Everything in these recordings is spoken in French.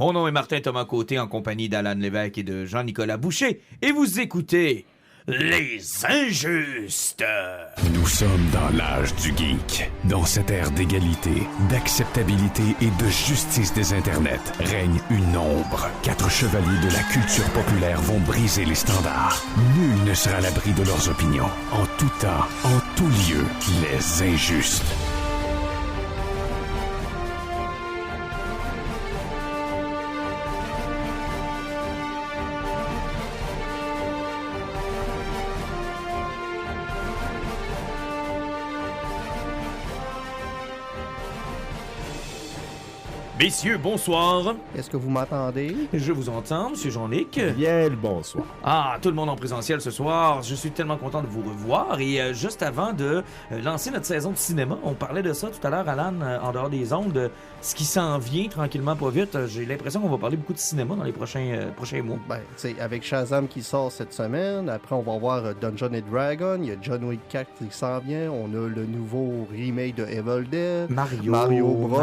Mon nom est Martin Thomas Côté en compagnie d'Alan Lévesque et de Jean-Nicolas Boucher et vous écoutez Les Injustes. Nous sommes dans l'âge du geek. Dans cette ère d'égalité, d'acceptabilité et de justice des internets, règne une ombre. 4 chevaliers de la culture populaire vont briser les standards. Nul ne sera à l'abri de leurs opinions. En tout temps, en tout lieu, les Injustes. Messieurs, bonsoir. Est-ce que vous m'entendez? Je vous entends, Monsieur Jean-Nic. Bien le bonsoir. Ah, tout le monde en présentiel ce soir. Je suis tellement content de vous revoir. Et juste avant de lancer notre saison de cinéma, on parlait de ça tout à l'heure, Alan, en dehors des ondes, de ce qui s'en vient tranquillement pas vite. J'ai l'impression qu'on va parler beaucoup de cinéma dans les prochains mois. Ben, tu sais, avec Shazam qui sort cette semaine, après on va voir Dungeons & Dragons, il y a John Wick 4 qui s'en vient, on a le nouveau remake de Evil Dead, Mario Bros.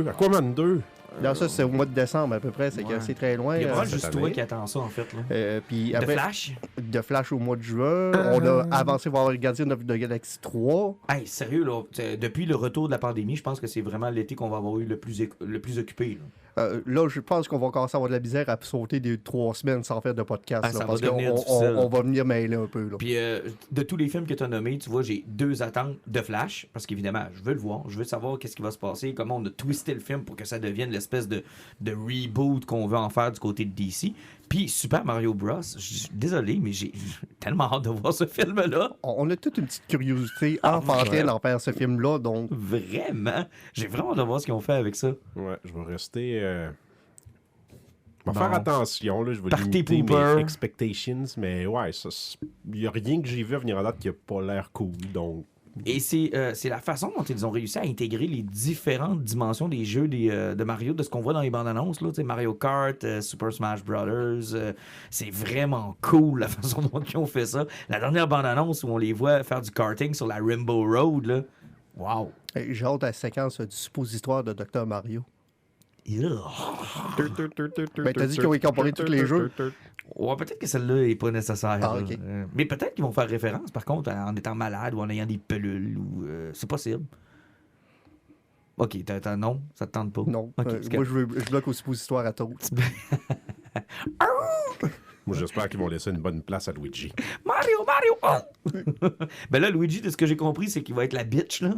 Aquaman 2. Là, ça, c'est au mois de décembre à peu près, c'est que c'est très loin. Il y a vraiment cette juste année. toi qui attends ça, en fait. Là. Puis De après, Flash? de Flash au mois de juin, on a avancé voir Guardians of the Galaxy 3. Hey, sérieux, là, depuis le retour de la pandémie, je pense que c'est vraiment l'été qu'on va avoir eu le plus occupé. Là, je pense qu'on va commencer à avoir de la misère à sauter des 3 semaines sans faire de podcast. Ah, ça là, va parce devenir qu'on difficile. on va venir mêler un peu. Là. Puis, de tous les films que tu as nommés, tu vois, j'ai 2 attentes de Flash, parce qu'évidemment, je veux le voir, je veux savoir qu'est-ce qui va se passer, comment on a twisté le film pour que ça devienne l'espèce de reboot qu'on veut en faire du côté de DC. Puis, Super Mario Bros, désolé, mais j'ai tellement hâte de voir ce film-là. On a toute une petite curiosité enfantine en faire ce film-là, donc... Vraiment. J'ai vraiment hâte de voir ce qu'ils ont fait avec ça. Ouais, je vais rester... Je vais Bon. faire attention, là, je vais Party limiter pooper. mes expectations, mais ouais, il n'y a rien que j'ai vu à venir à date qui n'a pas l'air cool, donc... Et c'est la façon dont ils ont réussi à intégrer les différentes dimensions des jeux de Mario, de ce qu'on voit dans les bandes annonces, là, Mario Kart, Super Smash Brothers. C'est vraiment cool la façon dont ils ont fait ça. La dernière bande annonce où on les voit faire du karting sur la Rainbow Road, là. Wow. J'ai hâte à la séquence du suppositoire de Dr. Mario. Ben, t'as dit qu'ils ont incorporé tous les jeux. Ouais, peut-être que celle-là n'est pas nécessaire. Ah, là. ok. Mais peut-être qu'ils vont faire référence, par contre, en étant malade ou en ayant des pelules. Ou c'est possible. Ok, non, ça te tente pas. Non, Ok, moi je bloque au suppositoire à Toast. Moi, j'espère qu'ils vont laisser une bonne place à Luigi. Mario! Oh! Ben là, Luigi, de ce que j'ai compris, c'est qu'il va être la bitch, là.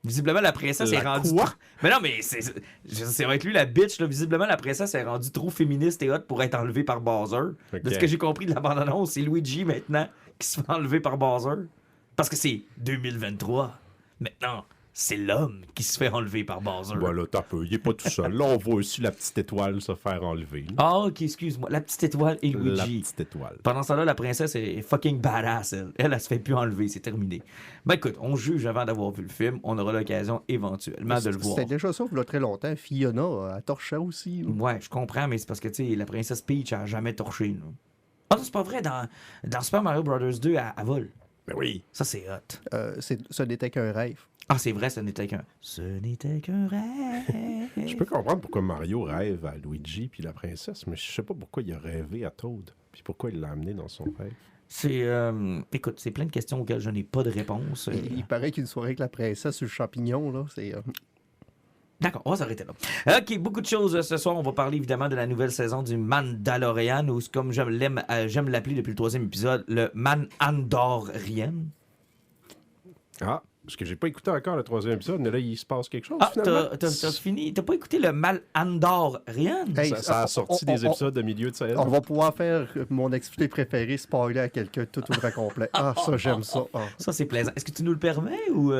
Visiblement, la princesse est rendue... quoi? Mais non, mais c'est va être lui, la bitch, là. Visiblement, la princesse est rendue trop féministe et hot pour être enlevée par Bowser. Ok. De ce que j'ai compris de la bande-annonce, c'est Luigi, maintenant, qui se fait enlever par Bowser. Parce que c'est 2023. Maintenant, c'est l'homme qui se fait enlever par Bowser. Voilà, t'as peu, il est pas tout seul. Là, on voit aussi la petite étoile se faire enlever. là. Ah, ok, excuse-moi. La petite étoile et La Luigi. petite étoile. Pendant ce temps-là, la princesse est fucking badass, elle. Elle se fait plus enlever, c'est terminé. Ben écoute, on juge avant d'avoir vu le film. On aura l'occasion éventuellement de le voir. C'était déjà ça, il y a très longtemps. Fiona, elle torchait aussi. là. Ouais, je comprends, mais c'est parce que, tu sais, la princesse Peach a jamais torché, là. Ah non, c'est pas vrai, dans Super Mario Bros. 2, elle vole. Ben oui. Ça, c'est hot. Ce n'était qu'un rêve. Ah, c'est vrai, ce n'était qu'un rêve. Je peux comprendre pourquoi Mario rêve à Luigi puis la princesse, mais je sais pas pourquoi il a rêvé à Toad. Puis pourquoi il l'a amené dans son rêve. C'est, écoute, c'est plein de questions auxquelles je n'ai pas de réponse. Il paraît qu'une soirée avec la princesse sur le champignon, là, c'est... D'accord, on va s'arrêter là. OK, beaucoup de choses ce soir. On va parler évidemment de la nouvelle saison du Mandalorian, ou comme j'aime l'appeler depuis le 3e épisode, le Mandalorian. Ah, parce que j'ai pas écouté encore le 3e épisode, mais là, il se passe quelque chose, Ah, finalement. t'as fini? T'as pas écouté le Mandalorian? Hey, Ça a sorti des épisodes de milieu de saison. On va pouvoir faire mon activité préférée, spoiler à quelqu'un tout au grand complet. Ah, ça, j'aime ça. Ah. Ça, c'est plaisant. Est-ce que tu nous le permets ou...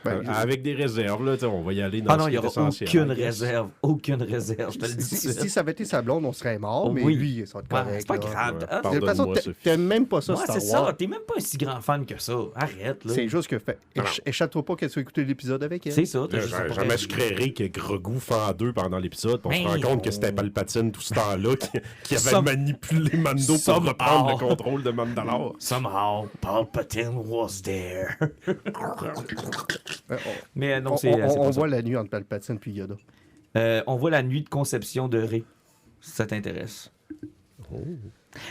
Ben, avec des réserves, là, on va y aller dans Ah non, ce il qui n'y est aura essentiel. aucune réserve. Aucune réserve, je te le dis. Si ça avait été sa blonde, on serait mort, Oh, mais oui. lui, ça va être Ouais, correct. c'est pas là. grave. Ouais, Ah, De toute façon, Pardonne-moi, Sophie. t'aimes même pas ça, ouais, Star c'est Wars. ça. T'es même pas un si grand fan que ça. Arrête, là. C'est juste que fait. Échappe-toi pas qu'elle soit écouté l'épisode avec elle. C'est ça. T'as juste Jamais pas je créerais que Grogu fend deux pendant l'épisode, puis on se Mais rend compte que c'était Palpatine tout ce temps-là qui avait Some- manipulé Mando pour Somehow. reprendre le contrôle de Mandalore. Somehow, Palpatine was there. Mais non, On c'est pas ça. voit la nuit entre Palpatine et Yoda. On voit la nuit de conception de Rey, si ça t'intéresse.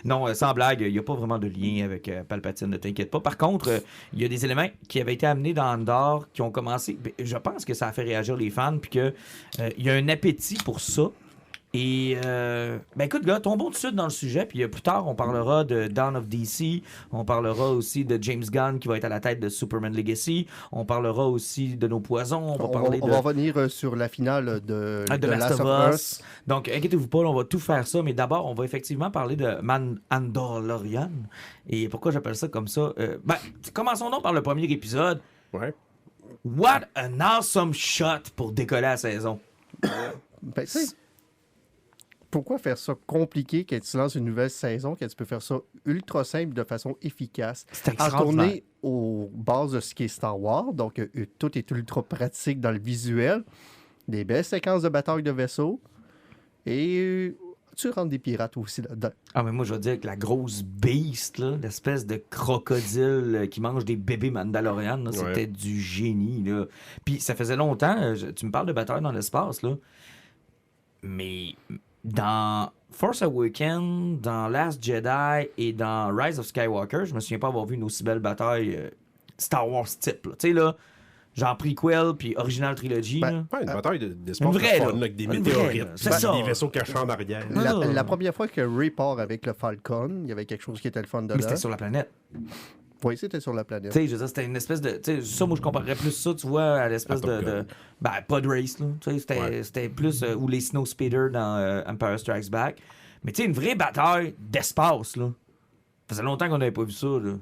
Non, sans blague, il n'y a pas vraiment de lien avec Palpatine, ne t'inquiète pas. Par contre, il y a des éléments qui avaient été amenés dans Andor qui ont commencé. Je pense que ça a fait réagir les fans, puis qu'il y a un appétit pour ça. Et, écoute, gars, tombons tout de suite dans le sujet, puis plus tard, on parlera de Dawn of DC, on parlera aussi de James Gunn qui va être à la tête de Superman Legacy, on parlera aussi de nos poisons, on va revenir sur la finale de Last of Us. Donc, inquiétez-vous pas, on va tout faire ça, mais d'abord, on va effectivement parler de Mandalorian. Et pourquoi j'appelle ça comme ça? Commençons donc par le premier épisode. Ouais. What an awesome shot pour décoller la saison. Pourquoi faire ça compliqué quand tu lances une nouvelle saison, quand tu peux faire ça ultra simple de façon efficace? C'est extraordinaire. En tourner aux bases de ce qui est Star Wars, donc tout est ultra pratique dans le visuel, des belles séquences de bataille de vaisseaux, et tu rentres des pirates aussi là-dedans. Ah, mais moi, je veux dire que la grosse beast, là, l'espèce de crocodile qui mange des bébés Mandalorian, là, c'était du génie. Là. Puis ça faisait longtemps, tu me parles de bataille dans l'espace, là, mais... Dans Force Awakens, dans Last Jedi et dans Rise of Skywalker, je me souviens pas avoir vu une aussi belle bataille Star Wars type. Tu sais, là, genre prequel puis original trilogy. Une bataille d'espace vraie, fun, avec des météorites, des vaisseaux cachés en arrière. La première fois que Rey part avec le Falcon, il y avait quelque chose qui était le fun dedans. Mais c'était sur la planète. Oui, c'était sur la planète. Tu sais, je veux dire, c'était une espèce de... Tu sais, ça, moi, je comparerais plus ça, tu vois, à l'espèce pod race, là. Tu sais, c'était plus... ou les Snow Speeder dans Empire Strikes Back. Mais tu sais, une vraie bataille d'espace, là. Ça faisait longtemps qu'on n'avait pas vu ça, là.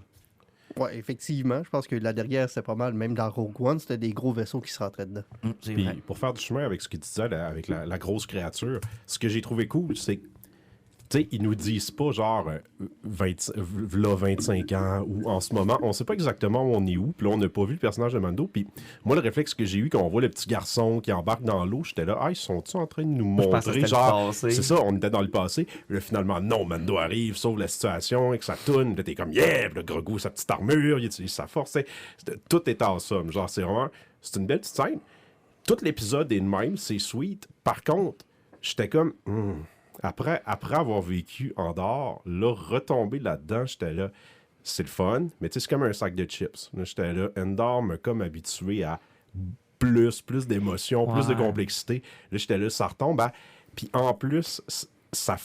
Oui, effectivement. Je pense que la dernière, c'était pas mal. Même dans Rogue One, c'était des gros vaisseaux qui se rentraient dedans. C'est Puis, vrai. pour faire du chemin avec ce que tu disais, avec la grosse créature, ce que j'ai trouvé cool, c'est que tu sais, ils nous disent pas genre 25 ans ou en ce moment, on sait pas exactement où on est où, puis là on n'a pas vu le personnage de Mando, puis moi le réflexe que j'ai eu quand on voit le petit garçon qui embarque dans l'eau, j'étais là, ils sont-ils en train de nous montrer genre, c'est ça, on était dans le passé, puis là finalement non, Mando arrive, sauve la situation, et que ça tourne, là t'es comme yeah, le gros goût, sa petite armure, il utilise sa force, tout est en somme, genre c'est une belle petite scène, tout l'épisode est de même, c'est sweet, par contre, j'étais comme Après avoir vécu Andorre, là, retomber là-dedans, j'étais là, c'est le fun, mais tu sais, c'est comme un sac de chips. Là, j'étais là, Andorre m'a comme habitué à plus d'émotions, plus de complexité. Là, j'étais là, ça retombe. Puis en plus, ça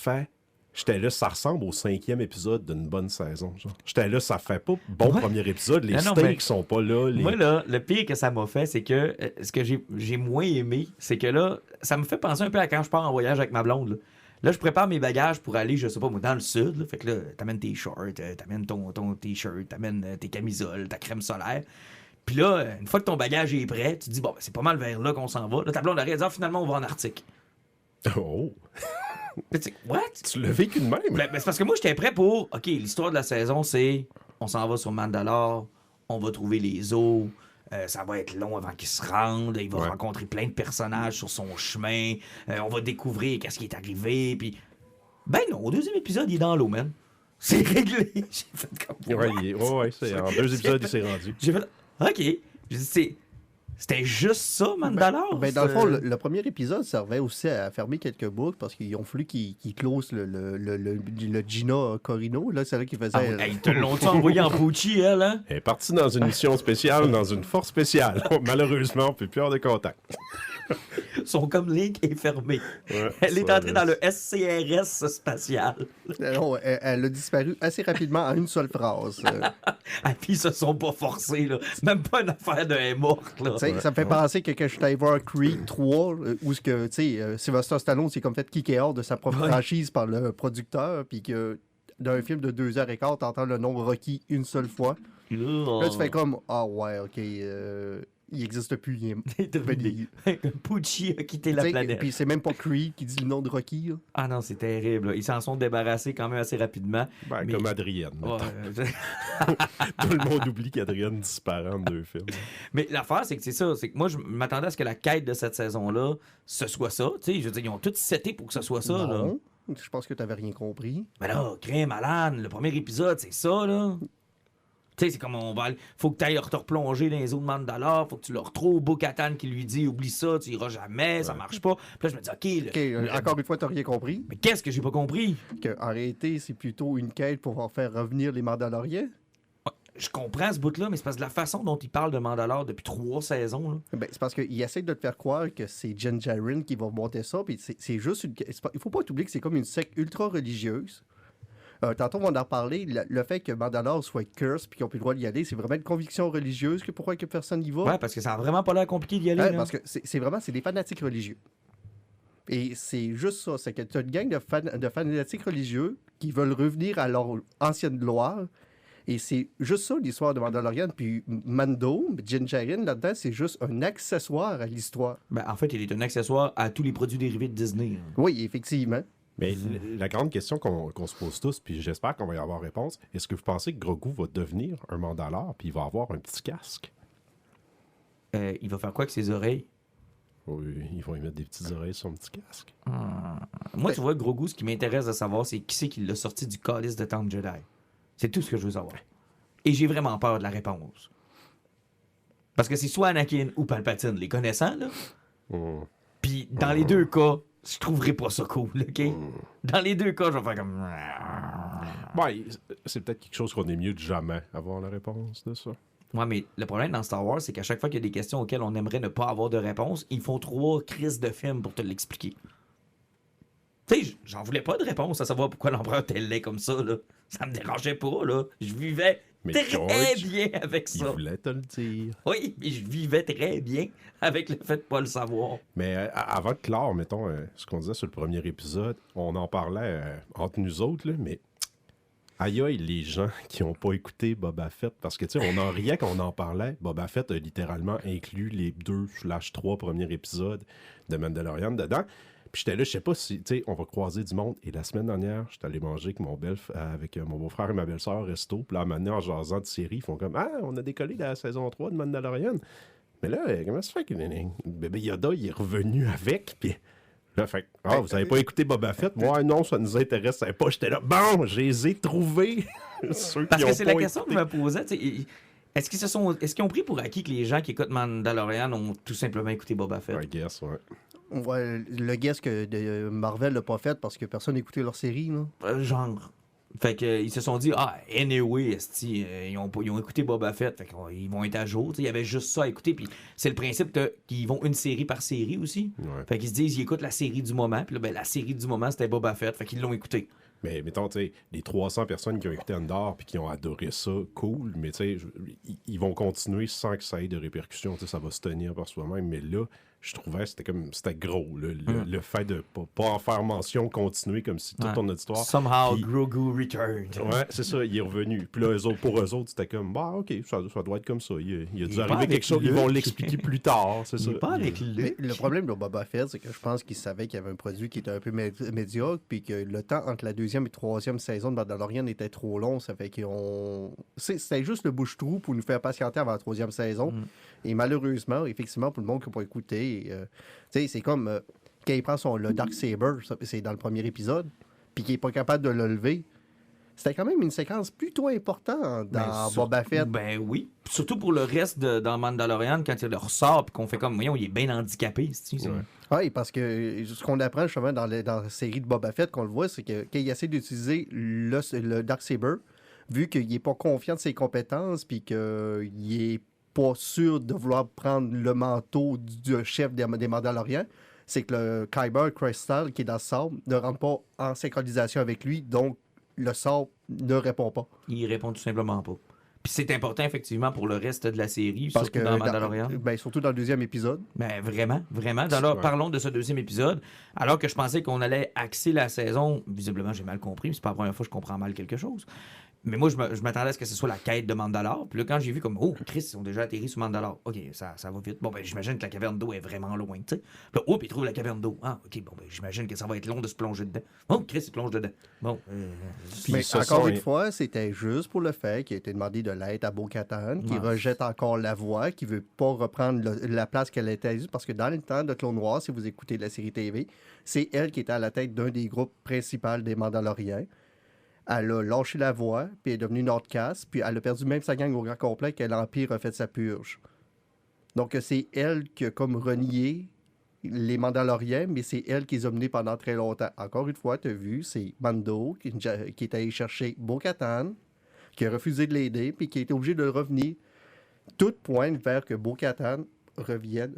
ressemble au 5e épisode d'une bonne saison. Genre. J'étais là, ça fait pas premier épisode. Les stakes sont pas là. Moi, là, le pire que ça m'a fait, c'est que ce que j'ai moins aimé, c'est que là, ça me fait penser un peu à quand je pars en voyage avec ma blonde, là. Là, je prépare mes bagages pour aller, je sais pas moi, dans le sud. Là. Fait que là, t'amènes tes shorts, t'amènes ton t-shirt, t'amènes tes camisoles, ta crème solaire. Puis là, une fois que ton bagage est prêt, tu te dis, bon, c'est pas mal vers là qu'on s'en va. Là, ta blonde arrive et dit, finalement, on va en Arctique. Oh! What? Tu l'as vécu de même? Ben, c'est parce que moi, j'étais prêt pour, OK, l'histoire de la saison, c'est, on s'en va sur Mandalore, on va trouver les eaux. Ça va être long avant qu'il se rende. Il va rencontrer plein de personnages sur son chemin. On va découvrir qu'est-ce qui est arrivé. Puis, ben non, au deuxième épisode, il est dans l'eau, man. C'est réglé. J'ai fait comme... Ouais, c'est en 2 épisodes, il s'est rendu. J'ai fait... OK. J'ai dit, c'était juste ça, Mandalore? Dans le fond, le premier épisode servait aussi à fermer quelques boucles parce qu'ils ont fallu qu'ils closent le Gina Corino. Là, c'est là qui faisait... Ils te l'ont envoyé en Pucci, elle, hein? Elle est partie dans une mission spéciale, dans une force spéciale. Malheureusement, on ne peut plus avoir de contact. Son comme Link est fermé. Ouais, elle est entrée dans le SCRS spatial. Non, elle a disparu assez rapidement en une seule phrase. Ah, puis ils se sont pas forcés, là. C'est même pas une affaire de elle morte, là. Ça me fait penser que quand je suis allé voir Creed 3, où Sylvester Stallone s'est comme fait kicker hors de sa propre franchise par le producteur, puis que dans un film de 2h15, t'entends le nom Rocky une seule fois. Là, tu fais comme, OK, il n'existe plus. Pucci a quitté la planète. Puis c'est même pas Creed qui dit le nom de Rocky. Là. Ah non, c'est terrible. Là. Ils s'en sont débarrassés quand même assez rapidement. Mais... Comme Adrienne. Tout le monde oublie qu'Adrienne disparaît en 2 films. Mais l'affaire, c'est que c'est ça. C'est que moi, je m'attendais à ce que la quête de cette saison-là, ce soit ça. Tu sais, je veux dire, ils ont tout seté pour que ce soit ça. Non, là. Je pense que tu n'avais rien compris. Mais là, crème, Alan, le premier épisode, c'est ça, là. Tu sais, c'est comme faut que tu ailles te replonger dans les eaux de Mandalore, faut que tu le retrouves. Bo-Katan qui lui dit oublie ça, tu iras jamais, ça marche pas. Puis là, je me dis OK. Encore une fois, t'as rien compris. Mais qu'est-ce que j'ai pas compris? En réalité, c'est plutôt une quête pour en faire revenir les Mandaloriens. Je comprends ce bout-là, mais c'est parce que la façon dont il parle de Mandalore depuis 3 saisons. Là. Ben, c'est parce qu'il essaie de te faire croire que c'est Jen Jaren qui va monter ça, puis c'est juste il faut pas oublier que c'est comme une secte ultra religieuse. Tantôt, on va en reparler. Le fait que Mandalore soit curse puis qu'ils n'ont plus le droit d'y aller, c'est vraiment une conviction religieuse que pourquoi que personne n'y va. Ouais, parce que ça a vraiment pas l'air compliqué d'y aller. Ouais, parce que c'est des fanatiques religieux. Et c'est juste ça, c'est que tu as une gang de fanatiques religieux qui veulent revenir à leur ancienne gloire. Et c'est juste ça, l'histoire de Mandalorian. Puis Mando, Din Djarin, là-dedans, c'est juste un accessoire à l'histoire. Ben, en fait, il est un accessoire à tous les produits dérivés de Disney. Oui, effectivement. Mais la grande question qu'on se pose tous, puis j'espère qu'on va y avoir réponse, est-ce que vous pensez que Grogu va devenir un Mandalore, puis il va avoir un petit casque? Il va faire quoi avec ses oreilles? Oui, ils vont y mettre des petites oreilles sur son petit casque. Moi, tu vois, Grogu, ce qui m'intéresse de savoir, c'est qui c'est qui l'a sorti du calice de Temple Jedi. C'est tout ce que je veux savoir. Et j'ai vraiment peur de la réponse. Parce que c'est soit Anakin ou Palpatine, les connaissants, là. Puis dans les deux cas, je trouverais pas ça cool, OK? Dans les deux cas, je vais faire comme... Ouais, c'est peut-être quelque chose qu'on est mieux de jamais avoir la réponse de ça. Ouais, mais le problème dans Star Wars, c'est qu'à chaque fois qu'il y a des questions auxquelles on aimerait ne pas avoir de réponse, ils font 3 crises de films pour te l'expliquer. Tu sais, j'en voulais pas de réponse à savoir pourquoi l'empereur était laid comme ça, là. Ça me dérangeait pas, là. Je vivais très bien avec ça. Il voulait te le dire. Oui, mais je vivais très bien avec le fait de pas le savoir. Mais avant de clore, mettons, ce qu'on disait sur le premier épisode, on en parlait entre nous autres, là, mais aïe aïe, les gens qui n'ont pas écouté Boba Fett, parce que, tu sais, on en riait quand on en parlait. Boba Fett a littéralement inclus les 2/3 premiers épisodes de Mandalorian dedans. Puis j'étais là, je sais pas si, tu sais, on va croiser du monde. Et la semaine dernière, j'étais allé manger avec mon beau-frère et ma belle-sœur au resto. Puis là, maintenant, en jasant de série, ils font comme « Ah, on a décollé de la saison 3 de Mandalorian. » Mais là, comment ça fait que bébé Yoda, il est revenu avec, puis... Là, fait vous avez pas écouté Boba Fett? Moi, non, ça nous intéressait pas. J'étais là, bon, je les ai trouvés. Parce que c'est la question que je me posais, est-ce qu'ils ont pris pour acquis que les gens qui écoutent Mandalorian ont tout simplement écouté Boba Fett? I guess, ouais. Ouais, le guess que Marvel l'a pas fait parce que personne n'a écouté leur série, là. Genre. Fait que ils se sont dit, anyway, ils ont écouté Boba Fett, fait qu'ils vont être à jour. Il y avait juste ça à écouter. Puis c'est le principe qu'ils vont une série par série aussi. Ouais. Fait qu'ils se disent, ils écoutent la série du moment. Puis là, ben, la série du moment, c'était Boba Fett. Fait qu'ils l'ont écouté. Mais mettons, tu sais, les 300 personnes qui ont écouté Andor puis qui ont adoré ça, cool. Mais tu sais, ils vont continuer sans que ça ait de répercussions. Tu sais, ça va se tenir par soi-même. Mais là, je trouvais que c'était gros. Le fait de pas en faire mention, continuer comme si toute ton auditoire... Somehow Grogu returned. Ouais, c'est ça, il est revenu. Puis là, pour eux autres, c'était comme, OK, ça doit être comme ça. Il a dû arriver quelque chose, ils vont l'expliquer plus tard, c'est ça. Pas avec le problème de Boba Fett, c'est que je pense qu'il savait qu'il y avait un produit qui était un peu médiocre, puis que le temps entre la 2e et 3e saison de Mandalorian était trop long, ça fait qu'on... C'était juste le bouche-trou pour nous faire patienter avant la 3e saison. Et malheureusement, effectivement, pour le monde qui n'a pas écouté, c'est comme quand il prend le Darksaber, c'est dans le premier épisode, puis qu'il n'est pas capable de le lever. C'était quand même une séquence plutôt importante dans Boba Fett. Ben oui. Surtout pour le reste dans Mandalorian, quand il le ressort, puis qu'on fait comme, voyons, il est bien handicapé. Oui, parce que ce qu'on apprend justement dans la série de Boba Fett, qu'on le voit, c'est que quand il essaie d'utiliser le Darksaber, vu qu'il n'est pas confiant de ses compétences, puis qu'il est pas sûr de vouloir prendre le manteau du chef des Mandalorians, c'est que le Kyber Crystal qui est dans le sable ne rentre pas en synchronisation avec lui, donc le sable ne répond pas. Il répond tout simplement pas. Puis c'est important, effectivement, pour le reste de la série, parce surtout que dans Mandalorian. Surtout dans le 2e épisode. Ben vraiment, vraiment. Alors, parlons de ce 2e épisode. Alors que je pensais qu'on allait axer la saison, visiblement, j'ai mal compris, mais c'est pas la première fois que je comprends mal quelque chose. Mais moi, je m'attendais à ce que ce soit la quête de Mandalore. Puis là, quand j'ai vu comme, oh, Chris, ils ont déjà atterri sur Mandalore. OK, ça va vite. Bon, ben, j'imagine que la caverne d'eau est vraiment loin, tu sais. Puis là, oh, puis ils trouvent la caverne d'eau. Ah, OK, bon, ben, j'imagine que ça va être long de se plonger dedans. Oh, Chris, il plonge dedans. Bon. Mais encore une fois, c'était juste pour le fait qu'il a été demandé de l'aide à Bo-Katan, qui rejette encore la voix, qui veut pas reprendre la place qu'elle était assise. Parce que dans le temps de Clone Wars, si vous écoutez la série TV, c'est elle qui était à la tête d'un des groupes principaux des Mandaloriens. Elle a lâché la voie, puis elle est devenue une outcast, puis elle a perdu même sa gang au grand complet quand l'Empire a fait sa purge. Donc, c'est elle qui a comme renié les Mandaloriens, mais c'est elle qui les a menés pendant très longtemps. Encore une fois, tu as vu, c'est Mando qui est allé chercher Bo-Katan, qui a refusé de l'aider, puis qui a été obligé de revenir. Tout pointe vers que Bo-Katan revienne.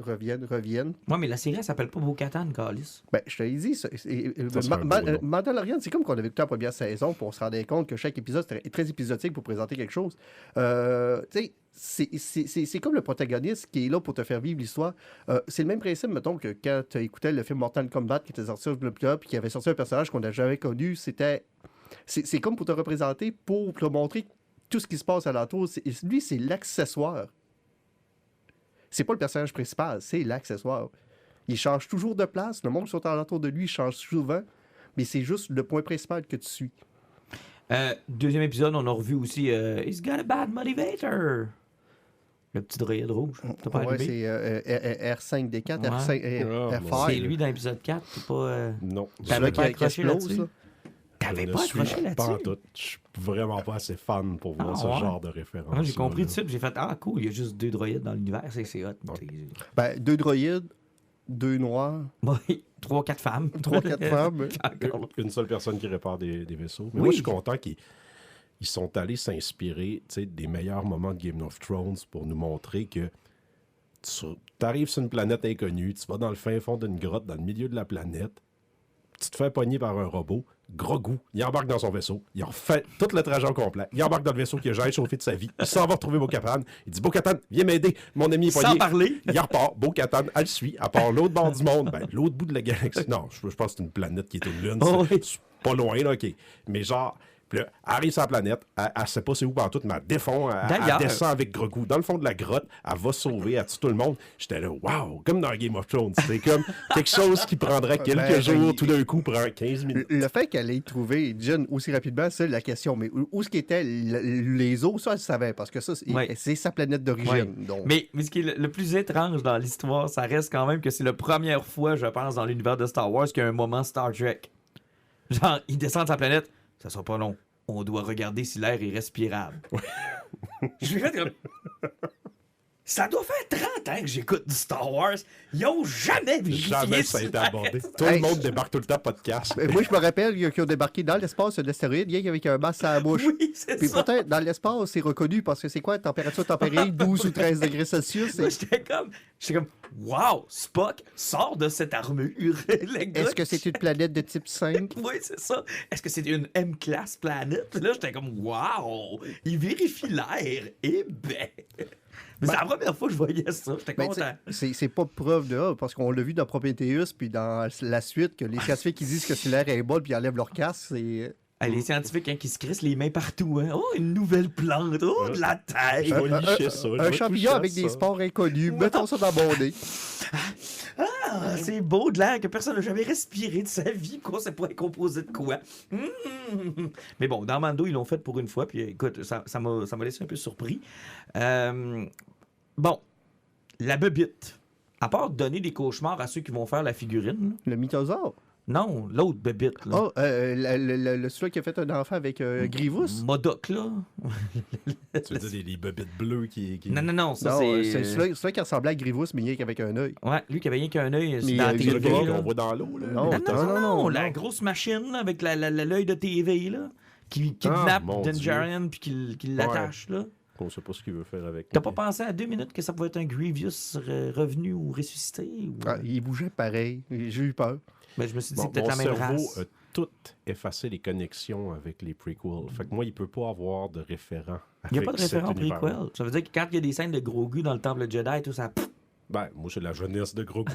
Ouais, mais la série, elle s'appelle pas Bo-Katan, Calis. Ben, je te l'ai dit, Mandalorian, c'est comme qu'on avait écouté la première saison, puis on se rendait compte que chaque épisode était très épisodique pour présenter quelque chose. Tu sais, c'est comme le protagoniste qui est là pour te faire vivre l'histoire. C'est le même principe, mettons, que quand tu écoutais le film Mortal Kombat qui était sorti sur le club, puis qui avait sorti un personnage qu'on n'a jamais connu, c'est comme pour te représenter, pour te montrer tout ce qui se passe alentour. Lui, c'est l'accessoire. C'est pas le personnage principal, c'est l'accessoire. Il change toujours de place. Le monde qui sont alentour de lui change souvent, mais c'est juste le point principal que tu suis. Deuxième épisode, on a revu aussi He's got a bad motivator. Le petit droïde rouge. T'as pas Ouais, allumé? c'est R5D4, Ouais. R5, C'est lui dans l'épisode 4. T'es pas. Non. T'avais pas qui accroché explose, là-dessus? là. T'avais Je pas ne suis accroché pas en là-dessus? tout. Je suis vraiment pas assez fan pour voir ce ouais? genre de référence. Moi, j'ai compris tout de suite, puis j'ai fait ah cool, il y a juste 2 droïdes dans l'univers, c'est hot. Ben, 2 droïdes, 2 noirs, Oui, 3-4 femmes. 3-4 femmes. Une seule personne qui répare des vaisseaux. Mais Oui. moi, je suis content qu'ils sont allés s'inspirer des meilleurs moments de Game of Thrones pour nous montrer que tu arrives sur une planète inconnue, tu vas dans le fin fond d'une grotte, dans le milieu de la planète, tu te fais pogner par un robot, Grogu, il embarque dans son vaisseau, il refait tout le trajet au complet, il embarque dans le vaisseau qui a jamais chauffé de sa vie, il s'en va retrouver Bo-Katan, il dit Bo-Katan, viens m'aider, mon ami est pogné. Sans parler. Il repart, Bo-Katan, elle le suit, à part l'autre bord du monde, ben l'autre bout de la galaxie. Non, je pense que c'est une planète qui est une lune, Oh oui. c'est pas loin, là, ok. Mais genre, puis là, elle arrive sur la planète, elle sait pas c'est où partout, mais elle défond, elle D'ailleurs- descend avec Grogu dans le fond de la grotte, elle va sauver, elle tue tout le monde. J'étais là, wow, comme dans Game of Thrones. C'est comme quelque chose qui prendrait quelques jours, tout d'un coup, prend 15 minutes. Le fait qu'elle ait trouvé Jen aussi rapidement, c'est la question. Mais où est-ce qu'étaient les autres, ça, elle savait, parce que ça, Ouais. c'est sa planète d'origine. Ouais. Donc, Mais ce qui est le plus étrange dans l'histoire, ça reste quand même que c'est la première fois, je pense, dans l'univers de Star Wars qu'il y a un moment Star Trek. Genre, il descend de sa planète, ça sera pas long. On doit regarder si l'air est respirable. Je vais comme... Ça doit faire 30 ans que j'écoute du Star Wars. Ils ont jamais vérifié Jamais ça a si été l'air abordé. est- Tout le monde débarque tout le temps, pas de casque. moi, je me rappelle qu'ils ont débarqué dans l'espace un astéroïde, rien qu'avec un masque à la bouche. Oui, c'est Puis ça. pourtant, dans l'espace, c'est reconnu parce que c'est quoi, température tempérée, 12 ou 13 degrés Celsius. Moi, j'étais comme, wow, Spock sort de cette armure. Le gars Est-ce que c'est une planète de type 5? Oui, c'est ça. Est-ce que c'est une M-class planète? Puis là, j'étais comme, wow, il vérifie l'air. Eh ben. Mais c'est la première fois que je voyais ça. J'étais Ben, content. c'est pas preuve de A, parce qu'on l'a vu dans Prometheus, puis dans la suite, que les scientifiques qui disent que si l'air est bon, puis ils enlèvent leur casque, c'est... Ah, les scientifiques hein, qui se crissent les mains partout. Hein. Oh, une nouvelle plante. Oh, de la terre. Je vais licher ça. je Un vais champignon toucher à avec ça. des spores inconnus. Mettons ça dans mon nez. Ah, c'est beau de l'air que personne n'a jamais respiré de sa vie. Quoi, ça pourrait être composé de quoi? Mais bon, dans Mando, ils l'ont fait pour une fois. Puis écoute, ça m'a laissé un peu surpris. Bon, la bébite. À part donner des cauchemars à ceux qui vont faire la figurine. Le mythosaure. Non, l'autre bébite. Là. Oh, celui qui a fait un enfant avec Grievous. Modoc, là. Tu veux dire les bobettes bleues qui... Non, ça Non, c'est... c'est celui qui ressemblait à Grievous, mais rien qu'avec un œil. Ouais, lui qui avait rien qu'un œil Mais, dans la il y a TV. le gars là. qu'on voit dans l'eau, là. Non, Non, la non. grosse machine là, avec l'œil de TV là, qui kidnappe mon Dinjarin puis qui l'attache là. On sait pas ce qu'il veut faire avec. T'as pas pensé à 2 minutes que ça pouvait être un Grievous revenu ou ressuscité? Ou... Ah, il bougeait pareil. J'ai eu peur. Ben, je me suis dit, Bon, c'est peut-être la mon même cerveau race. a tout effacé les connexions avec les prequels. Fait que moi, il peut pas avoir de référent. Il n'y a pas de avec cet référent univers-là. prequel. Ça veut dire que quand il y a des scènes de Grogu dans le temple Jedi, tout ça... Ben, moi, c'est la jeunesse de Grogu.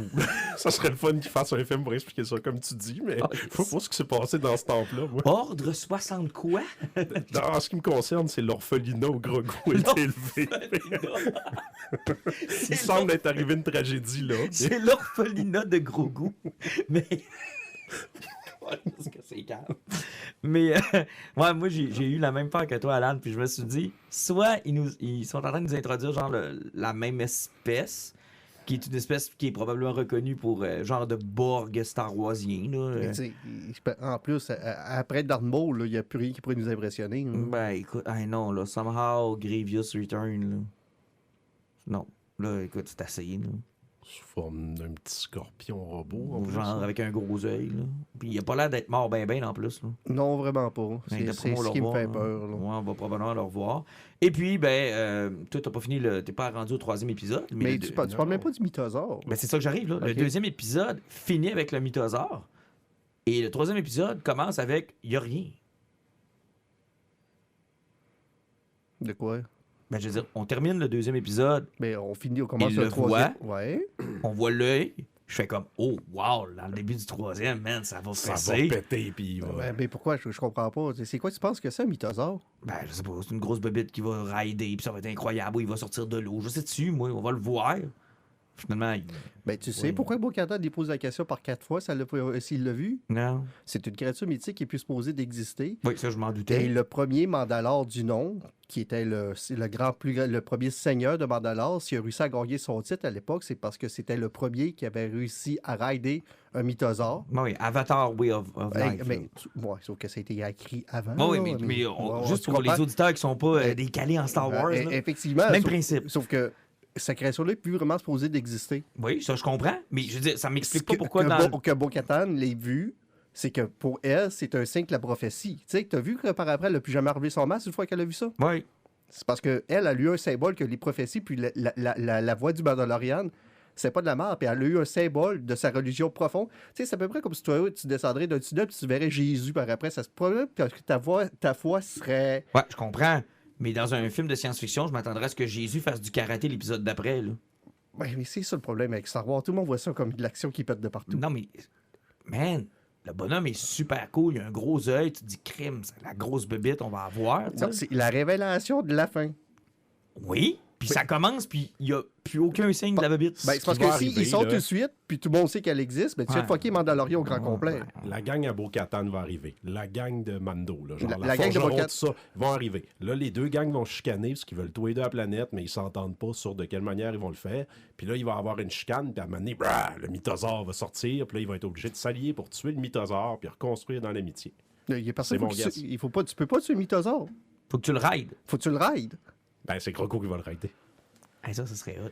Ça serait le fun qu'il fasse un film pour expliquer ça comme tu dis, mais faut pas ce qui s'est passé dans ce temple-là. Moi. Ordre 60 quoi? En ce qui me concerne, c'est l'orphelinat où Grogu est élevé. Il semble être arrivé une tragédie, là. C'est l'orphelinat de Grogu. Mais... Parce que c'est calme. Mais ouais, moi, j'ai eu la même peur que toi, Alan, puis je me suis dit, soit ils sont en train de nous introduire genre la même espèce, qui est une espèce qui est probablement reconnue pour genre de Borg Star Warsien. Là. En plus, après Darth Maul, il n'y a plus rien qui pourrait nous impressionner. Là. Ben écoute, non, là, somehow Grievous Return. Là. Non, là, écoute, c'est assez. Là. Sous forme d'un petit scorpion robot. En genre plus, avec un gros œil. Là. Puis il a pas l'air d'être mort ben en plus. Là. Non, vraiment pas. C'est ce qui me fait peur. Là. Ouais, on va probablement le revoir. Et puis, toi, t'as pas fini, t'es pas rendu au 3e épisode. Mais tu parles même pas du mythosaure. Ben, c'est ça que j'arrive. Là. Okay. Le 2e épisode finit avec le mythosaure. Et le 3e épisode commence avec « y a rien ». De quoi? Ben, je veux dire, on termine le 2e épisode. Mais on commence le 3e. Ouais. On voit l'œil. Je fais comme, oh, wow, dans le début du 3e, man, ça va fesser. Ça va péter, puis mais pourquoi? Je comprends pas. C'est quoi tu penses que c'est un mythosaure? Ben, je sais pas, c'est une grosse bébite qui va rider, puis ça va être incroyable, ou il va sortir de l'eau. Je sais dessus, moi, on va le voir. Finalement, ben, tu sais pourquoi Bo-Katan lui pose la question par 4 fois s'il l'a vu? Non. C'est une créature mythique qui est plus supposée d'exister. Oui, ça, je m'en doutais. Et le premier Mandalore du nom, qui était le premier seigneur de Mandalore, s'il a réussi à gagner son titre à l'époque, c'est parce que c'était le premier qui avait réussi à rider un mythosaure. Oui, Avatar Way of Life. Mais, sauf que ça a été écrit avant. Oui, mais juste pour les auditeurs qui ne sont pas décalés en Star Wars. Effectivement. Même principe. Sauf que sa création-là n'est plus vraiment supposée d'exister. Oui, ça, je comprends. Mais je veux dire, ça m'explique pas pourquoi que Bo-Katan l'ait vu, c'est que pour elle, c'est un signe de la prophétie. Tu sais, tu as vu que par après, elle n'a plus jamais relevé son masque une fois qu'elle a vu ça? Oui. C'est parce qu'elle a eu un symbole que les prophéties, puis la voix du Mandalorian, c'est pas de la mort, puis elle a eu un symbole de sa religion profonde. Tu sais, c'est à peu près comme si toi, tu descendrais d'un tunnel, puis tu verrais Jésus par après. Ça se pourrait que ta foi serait... Ouais, je comprends. Mais dans un film de science-fiction, je m'attendrais à ce que Jésus fasse du karaté l'épisode d'après. Là. Ouais, mais c'est ça le problème avec Star Wars. Tout le monde voit ça comme de l'action qui pète de partout. Non, mais... Man, le bonhomme est super cool. Il a un gros œil. Tu te dis, crime, c'est la grosse bébite, on va avoir. Non, c'est la révélation de la fin. Oui, puis ça commence, puis il n'y a plus aucun signe de la bébite. Ben, c'est parce que s'ils sont tout de suite, puis tout le monde sait qu'elle existe, ben, tu viens de fucker Mandalorian au grand complet. La gang à Bo-Katan va arriver. La gang de Mando, là, genre la gang de Bo-Katan, ça, vont arriver. Là, les deux gangs vont chicaner parce qu'ils veulent tous les deux la planète, mais ils s'entendent pas sur de quelle manière ils vont le faire. Puis là, il va y avoir une chicane, puis à un moment donné, le mythosaure va sortir, puis là, ils vont être obligés de s'allier pour tuer le mythosaure, puis reconstruire dans l'amitié. Il y a personne tu peux pas tuer le mythosaure. Faut que tu le rides. Faut que tu le rides. Ben, c'est Grogu qui va le rider. Ça serait hot.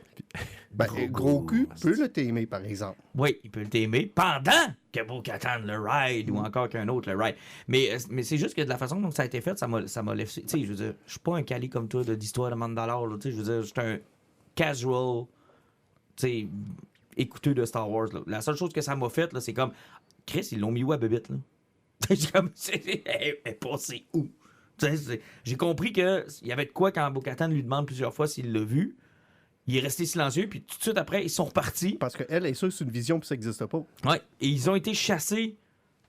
Ben, Grogu peut le t'aimer, par exemple. Oui, il peut le t'aimer pendant que Bo-Katan le ride ou encore qu'un autre le ride. Mais c'est juste que de la façon dont ça a été fait, ça m'a laissé... Tu sais, je veux dire, je suis pas un calé comme toi d'histoire de Mandalore. Tu sais, je veux dire, je suis un casual, tu sais, écouteur de Star Wars. Là. La seule chose que ça m'a fait, là, c'est comme... Chris, ils l'ont mis où à Bébite, là? J'ai comme... Elle est passée où? J'ai compris qu'il y avait de quoi quand Bo-Katan lui demande plusieurs fois s'il l'a vu. Il est resté silencieux, puis tout de suite après, ils sont repartis. Parce qu'elle est sûre que c'est une vision, puis ça n'existe pas. Oui, et ils ont été chassés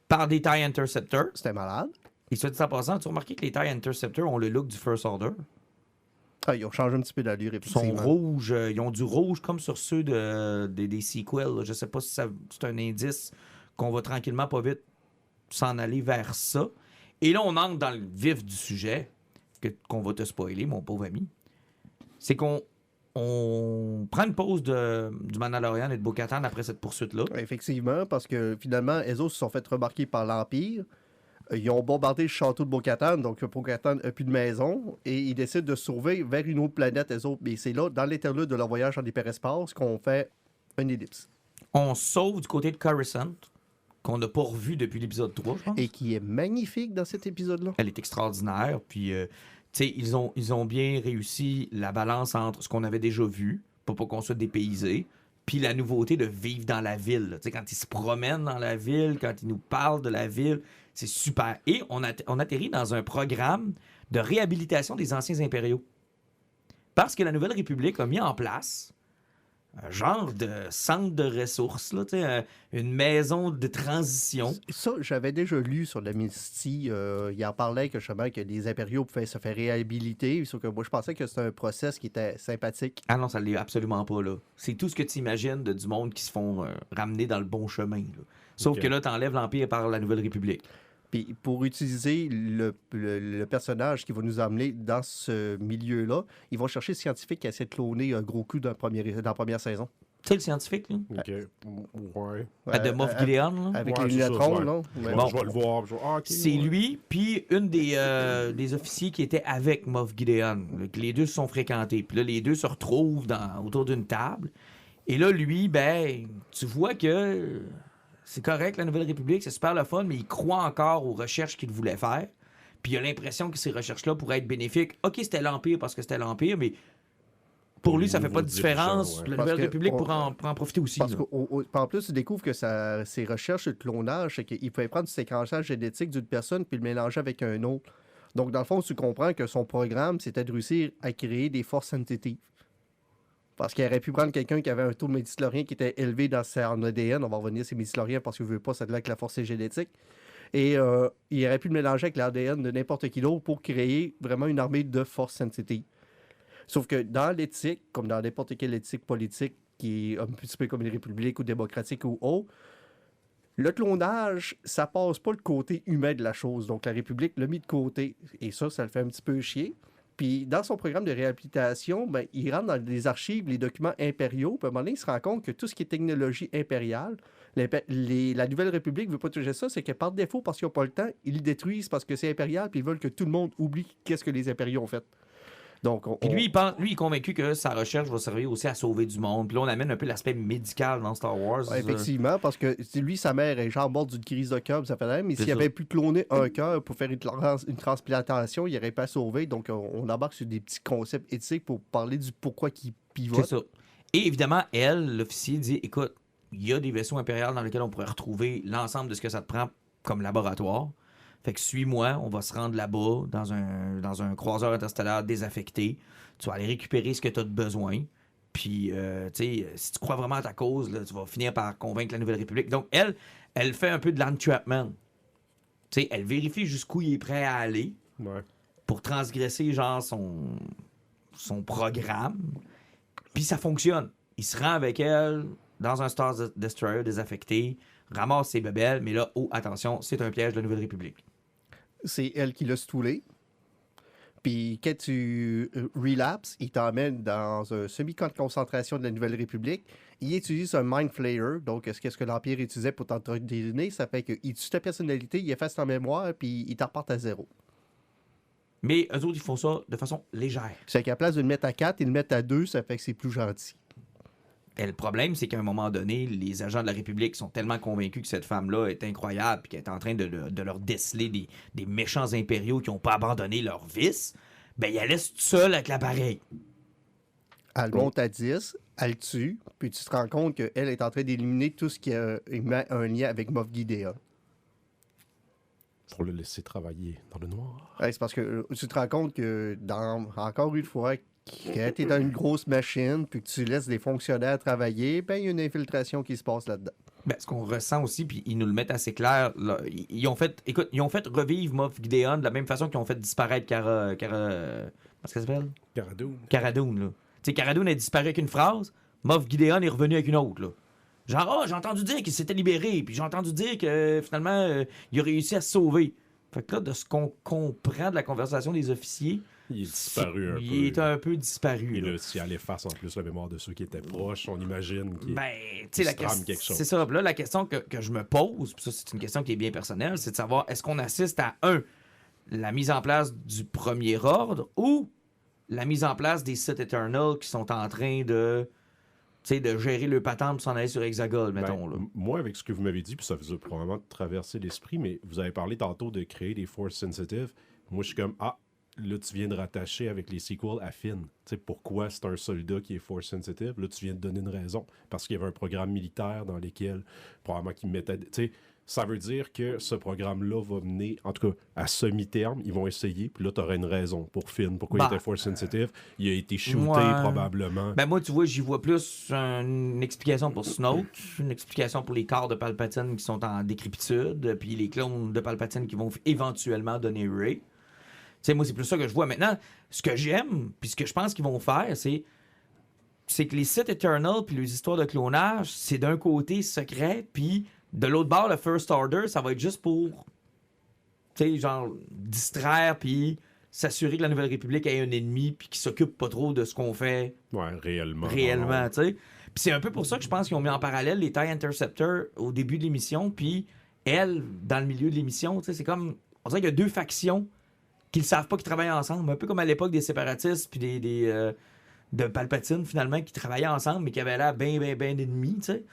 par des TIE Interceptors. C'était malade. Et soit dit en passant, as-tu remarqué que les TIE Interceptors ont le look du First Order? Ah, ils ont changé un petit peu d'allure. Ils sont rouges, ils ont du rouge comme sur ceux des sequels. Je sais pas si c'est un indice qu'on va tranquillement, pas vite, s'en aller vers ça. Et là, on entre dans le vif du sujet, qu'on va te spoiler, mon pauvre ami. C'est qu'on prend une pause du Mandalorian et de Bo-Katan après cette poursuite-là. Effectivement, parce que finalement, les autres se sont fait remarquer par l'Empire. Ils ont bombardé le château de Bo-Katan, donc Bo-Katan n'a plus de maison, et ils décident de se sauver vers une autre planète, les autres. Mais c'est là, dans l'interlude de leur voyage en hyperespace, qu'on fait une ellipse. On sauve du côté de Coruscant, qu'on n'a pas revu depuis l'épisode 3, je pense. Et qui est magnifique dans cet épisode-là. Elle est extraordinaire, puis... T'sais, ils ont bien réussi la balance entre ce qu'on avait déjà vu, pas qu'on soit dépaysé, puis la nouveauté de vivre dans la ville. Quand ils se promènent dans la ville, quand ils nous parlent de la ville, c'est super. Et on atterrit dans un programme de réhabilitation des anciens impériaux. Parce que la Nouvelle République a mis en place un genre de centre de ressources, là, une maison de transition. Ça, j'avais déjà lu sur l'amnistie. Il en parlait que les impériaux pouvaient se faire réhabiliter. Sauf que moi, je pensais que c'était un process qui était sympathique. Ah non, ça ne l'est absolument pas, là. C'est tout ce que tu imagines du monde qui se font ramener dans le bon chemin, là. Sauf que là, tu enlèves l'Empire par la Nouvelle République. Puis pour utiliser le personnage qui va nous amener dans ce milieu-là, ils vont chercher le scientifique qui essaie de cloner un Grogu dans la première saison. Tu sais, le scientifique, là? OK. Ouais. De Moff Gideon, là? Avec Ouais, les c'est ça, lunettes ouais. non? Bon. Je vais le voir. C'est lui, puis une des officiers qui était avec Moff Gideon. Les deux se sont fréquentés. Puis là, les deux se retrouvent autour d'une table. Et là, lui, ben, tu vois que c'est correct, la Nouvelle République, c'est super le fun, mais il croit encore aux recherches qu'il voulait faire. Puis il a l'impression que ces recherches-là pourraient être bénéfiques. OK, c'était l'Empire parce que c'était l'Empire, mais pour lui, ça fait pas de différence. Ouais. La Parce Nouvelle que République pourrait en profiter aussi. Parce là. qu'en plus, tu découvres que ses recherches de clonage, c'est qu'il pouvait prendre du séquençage génétique d'une personne puis le mélanger avec un autre. Donc, dans le fond, tu comprends que son programme, c'était de réussir à créer des forces sensitives. Parce qu'il aurait pu prendre quelqu'un qui avait un taux de médiclorien qui était élevé dans son ADN. On va revenir sur médiclorien parce qu'il ne veut pas, ça de là que la force est génétique. Et il aurait pu le mélanger avec l'ADN de n'importe qui d'autre pour créer vraiment une armée de forces sensitives. Sauf que dans l'éthique, comme dans n'importe quelle éthique politique qui est un petit peu comme une république ou démocratique ou autre, le clonage, ça passe pas le côté humain de la chose. Donc la République l'a mis de côté. Et ça le fait un petit peu chier. Puis dans son programme de réhabilitation, ben, il rentre dans les archives, les documents impériaux. Puis à un moment donné, il se rend compte que tout ce qui est technologie impériale, la Nouvelle République ne veut pas toucher ça, c'est que par défaut, parce qu'ils n'ont pas le temps, ils le détruisent parce que c'est impérial, puis ils veulent que tout le monde oublie qu'est-ce que les impériaux ont fait. Donc, Puis lui, il est convaincu que sa recherche va servir aussi à sauver du monde. Puis là, on amène un peu l'aspect médical dans Star Wars. Ouais, effectivement, parce que lui, sa mère est genre morte d'une crise de cœur, ça fait rien, mais C'est s'il ça. avait pu cloner un cœur pour faire une transplantation, il n'aurait pas sauvé. Donc, on embarque sur des petits concepts éthiques pour parler du pourquoi qu'il pivote. C'est ça. Et évidemment, l'officier, dit écoute, il y a des vaisseaux impériaux dans lesquels on pourrait retrouver l'ensemble de ce que ça te prend comme laboratoire. Fait que suis-moi, on va se rendre là-bas dans un croiseur interstellaire désaffecté. Tu vas aller récupérer ce que tu as de besoin. Puis, tu sais, si tu crois vraiment à ta cause, là, tu vas finir par convaincre la Nouvelle République. Donc, elle fait un peu de l'entrapment. Tu sais, elle vérifie jusqu'où il est prêt à aller Ouais. pour transgresser, genre, son programme. Puis ça fonctionne. Il se rend avec elle dans un Star Destroyer désaffecté, ramasse ses bébelles, mais là, oh, attention, c'est un piège de la Nouvelle République. C'est elle qui l'a stoulé. Puis quand tu relapses, il t'emmène dans un semi-camp de concentration de la Nouvelle République. Il utilise un Mind Flayer, donc ce que l'Empire utilisait pour t'entraîner, ça fait qu'il tue ta personnalité, il efface ta mémoire, puis il t'en repart à zéro. Mais eux autres, ils font ça de façon légère. C'est qu'à la place de le mettre à 4, ils le mettent à 2, ça fait que c'est plus gentil. Et le problème, c'est qu'à un moment donné, les agents de la République sont tellement convaincus que cette femme-là est incroyable et qu'elle est en train de leur déceler des méchants impériaux qui n'ont pas abandonné leur vice, ben, ils la laissent toute seule avec l'appareil. Elle monte à 10, elle le tue, puis tu te rends compte qu'elle est en train d'éliminer tout ce qui a un lien avec Moff Gideon. Pour le laisser travailler dans le noir. Ouais, c'est parce que tu te rends compte que, encore une fois, quand tu es dans une grosse machine puis que tu laisses des fonctionnaires travailler, ben il y a une infiltration qui se passe là-dedans. Ben, ce qu'on ressent aussi, puis ils nous le mettent assez clair, là, ils ont fait revivre Moff Gideon de la même façon qu'ils ont fait disparaître comment est-ce qu'elle s'appelle? Cara Dune, là. Tu sais, Cara Dune a disparu avec une phrase, Moff Gideon est revenu avec une autre, là. Genre, j'ai entendu dire qu'il s'était libéré, puis j'ai entendu dire que finalement, il a réussi à se sauver. Fait que là, de ce qu'on comprend de la conversation des officiers, il est disparu un peu. Il est un peu disparu. Et là, si elle efface en plus la mémoire de ceux qui étaient proches, on imagine qu'il tu sais, quelque chose. C'est ça. Là, la question que je me pose, puis ça, c'est une question qui est bien personnelle, c'est de savoir, est-ce qu'on assiste à, la mise en place du premier ordre ou la mise en place des Sith Eternal qui sont en train de gérer le patente pour s'en aller sur Hexagol, mettons. Là. Moi, avec ce que vous m'avez dit, puis ça vous a probablement traversé l'esprit, mais vous avez parlé tantôt de créer des Force Sensitive. Moi, je suis comme, là, tu viens de rattacher avec les sequels à Finn. Tu sais, pourquoi c'est un soldat qui est Force Sensitive? Là, tu viens de donner une raison. Parce qu'il y avait un programme militaire dans lequel, probablement, qu'ils mettaient... Tu sais, ça veut dire que ce programme-là va mener, en tout cas, à semi-terme, ils vont essayer, puis là, tu aurais une raison pour Finn. Pourquoi il était Force Sensitive? Il a été shooté, probablement. Ben moi, tu vois, j'y vois plus une explication pour Snoke, une explication pour les corps de Palpatine qui sont en décrépitude, puis les clones de Palpatine qui vont éventuellement donner Rey. Tu sais, moi, c'est plus ça que je vois. Maintenant, ce que j'aime, puis ce que je pense qu'ils vont faire, c'est que les Sith Eternal puis les histoires de clonage, c'est d'un côté secret, puis de l'autre bord, le First Order, ça va être juste pour, tu sais, genre, distraire, puis s'assurer que la Nouvelle République ait un ennemi, puis qu'il s'occupe pas trop de ce qu'on fait. Ouais, réellement. Tu sais. c'est un peu pour ça que je pense qu'ils ont mis en parallèle les TIE Interceptors au début de l'émission, puis elle, dans le milieu de l'émission. C'est comme... On dirait qu'il y a deux factions qui ne savent pas qu'ils travaillent ensemble. Un peu comme à l'époque des séparatistes puis de Palpatine, finalement, qui travaillaient ensemble, mais qui avaient l'air bien ennemis, tu sais.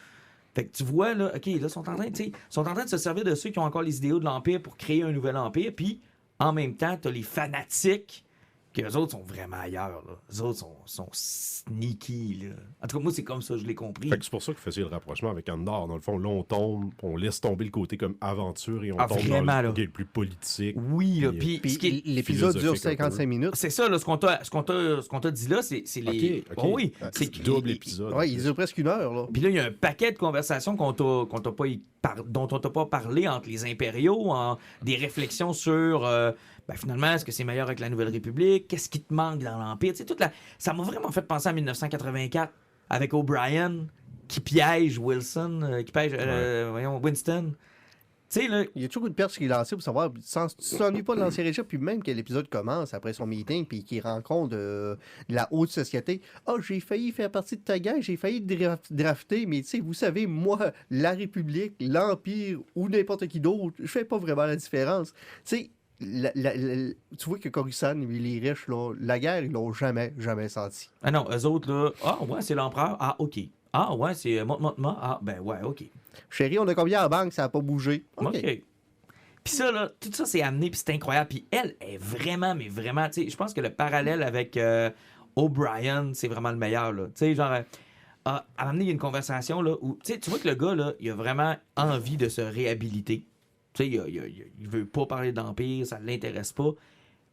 Fait que tu vois, là, OK, là, ils sont en train de se servir de ceux qui ont encore les idéaux de l'Empire pour créer un nouvel Empire, puis en même temps, t'as les fanatiques qu'eux autres sont vraiment ailleurs, là. Eux autres sont sneaky, là. En tout cas, moi, c'est comme ça, je l'ai compris. Fait que c'est pour ça que vous faisiez le rapprochement avec Andor. Dans le fond, là, on tombe, on laisse tomber le côté comme aventure et on tombe vraiment, dans le côté le plus politique. Oui, là, puis l'épisode dure 55 minutes. C'est ça, là, ce qu'on t'a dit là, c'est les... OK. Oh, oui, c'est double épisode. Oui, il dure presque 1 heure, là. Puis là, il y a un paquet de conversations dont on t'a pas parlé entre les impériaux, des réflexions sur... finalement, est-ce que c'est meilleur avec la Nouvelle République? Qu'est-ce qui te manque dans l'Empire? Tu sais, ça m'a vraiment fait penser à 1984 avec O'Brien qui piège Wilson, qui piège Winston. Tu sais, là... Il y a toujours une perche qui est lancée pour savoir, tu s'ennuies pas de l'ancien régime, puis même que l'épisode commence après son meeting, puis qu'il rencontre de la haute société. « Ah, j'ai failli faire partie de ta gang, j'ai failli drafter, mais tu sais, vous savez, moi, la République, l'Empire ou n'importe qui d'autre, je fais pas vraiment la différence. » Tu sais, tu vois que Coruscant, les riches, là, la guerre, ils l'ont jamais senti. Ah non, eux autres, là, c'est l'empereur, OK. Ah ouais, c'est Motma, ouais, OK. Chérie, on a combien à la banque, ça n'a pas bougé. OK. Puis ça, là, tout ça, c'est amené, puis c'est incroyable. Puis elle est vraiment, mais vraiment, tu sais, je pense que le parallèle avec O'Brien, c'est vraiment le meilleur, là. Tu sais, genre, à un moment donné, il y a une conversation, là, où, tu sais, tu vois que le gars, là, il a vraiment envie de se réhabiliter. Tu sais, il veut pas parler d'Empire, ça ne l'intéresse pas.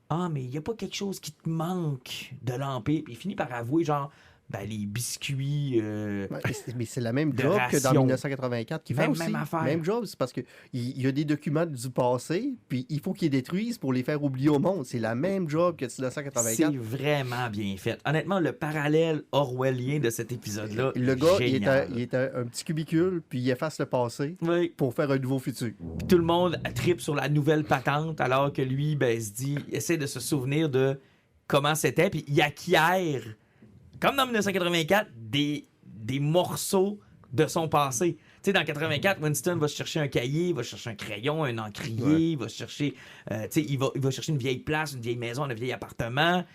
Ah, mais il y a pas quelque chose qui te manque de l'Empire. Puis il finit par avouer, genre, les biscuits. Mais c'est la même job que dans 1984 qui fait aussi. Même affaire. Même job, c'est parce qu'il y a des documents du passé, puis il faut qu'ils les détruisent pour les faire oublier au monde. C'est la même job que 1984. C'est vraiment bien fait. Honnêtement, le parallèle orwellien de cet épisode-là. Le gars, génial. il est un petit cubicule, puis il efface le passé pour faire un nouveau futur. Puis tout le monde tripe sur la nouvelle patente, alors que lui, se dit, essaie de se souvenir de comment c'était, puis il acquiert. Comme dans 1984, des morceaux de son passé. Tu sais, dans 84, Winston va chercher un cahier, il va chercher un crayon, un encrier, il va chercher, il va chercher une vieille place, une vieille maison, un vieil appartement.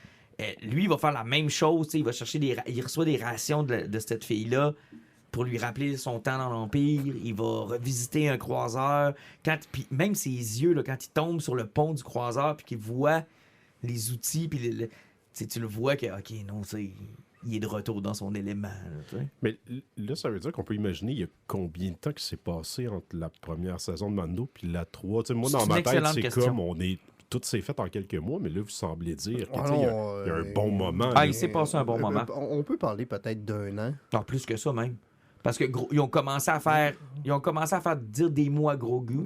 Lui, il va faire la même chose. Il va chercher il reçoit des rations de cette fille-là pour lui rappeler son temps dans l'Empire. Il va revisiter un croiseur. Puis même ses yeux, là, quand il tombe sur le pont du croiseur puis qu'il voit les outils, puis tu le vois que, OK, non, il est de retour dans son élément. Là, mais là, ça veut dire qu'on peut imaginer il y a combien de temps qui s'est passé entre la première saison de Mando puis la 3. T'sais, moi, dans ma tête, c'est question. Comme tout s'est fait en quelques mois, mais là, vous semblez dire qu'il y a un bon moment. Il s'est passé un bon moment. On peut parler peut-être d'1 an. Non, plus que ça même. Parce que ils ont commencé à faire dire des mots à Grogu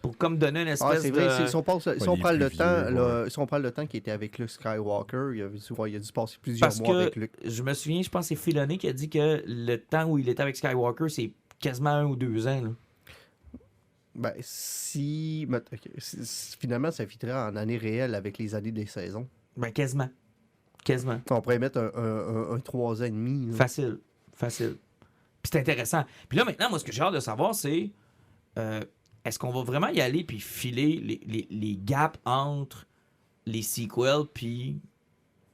pour comme donner une espèce c'est vrai, si on prend le temps qui était avec Luke Skywalker, il a dû passer plusieurs mois avec Luke. Je me souviens, je pense que c'est Filoni qui a dit que le temps où il était avec Skywalker, c'est quasiment 1 ou 2 ans. Là. Finalement, ça fitterait en année réelle avec les années des saisons. Quasiment. On pourrait mettre un 3 ans et demi. Là. Facile. Puis c'est intéressant. Puis là, maintenant, moi, ce que j'ai hâte de savoir, c'est est-ce qu'on va vraiment y aller puis filer les gaps entre les sequels puis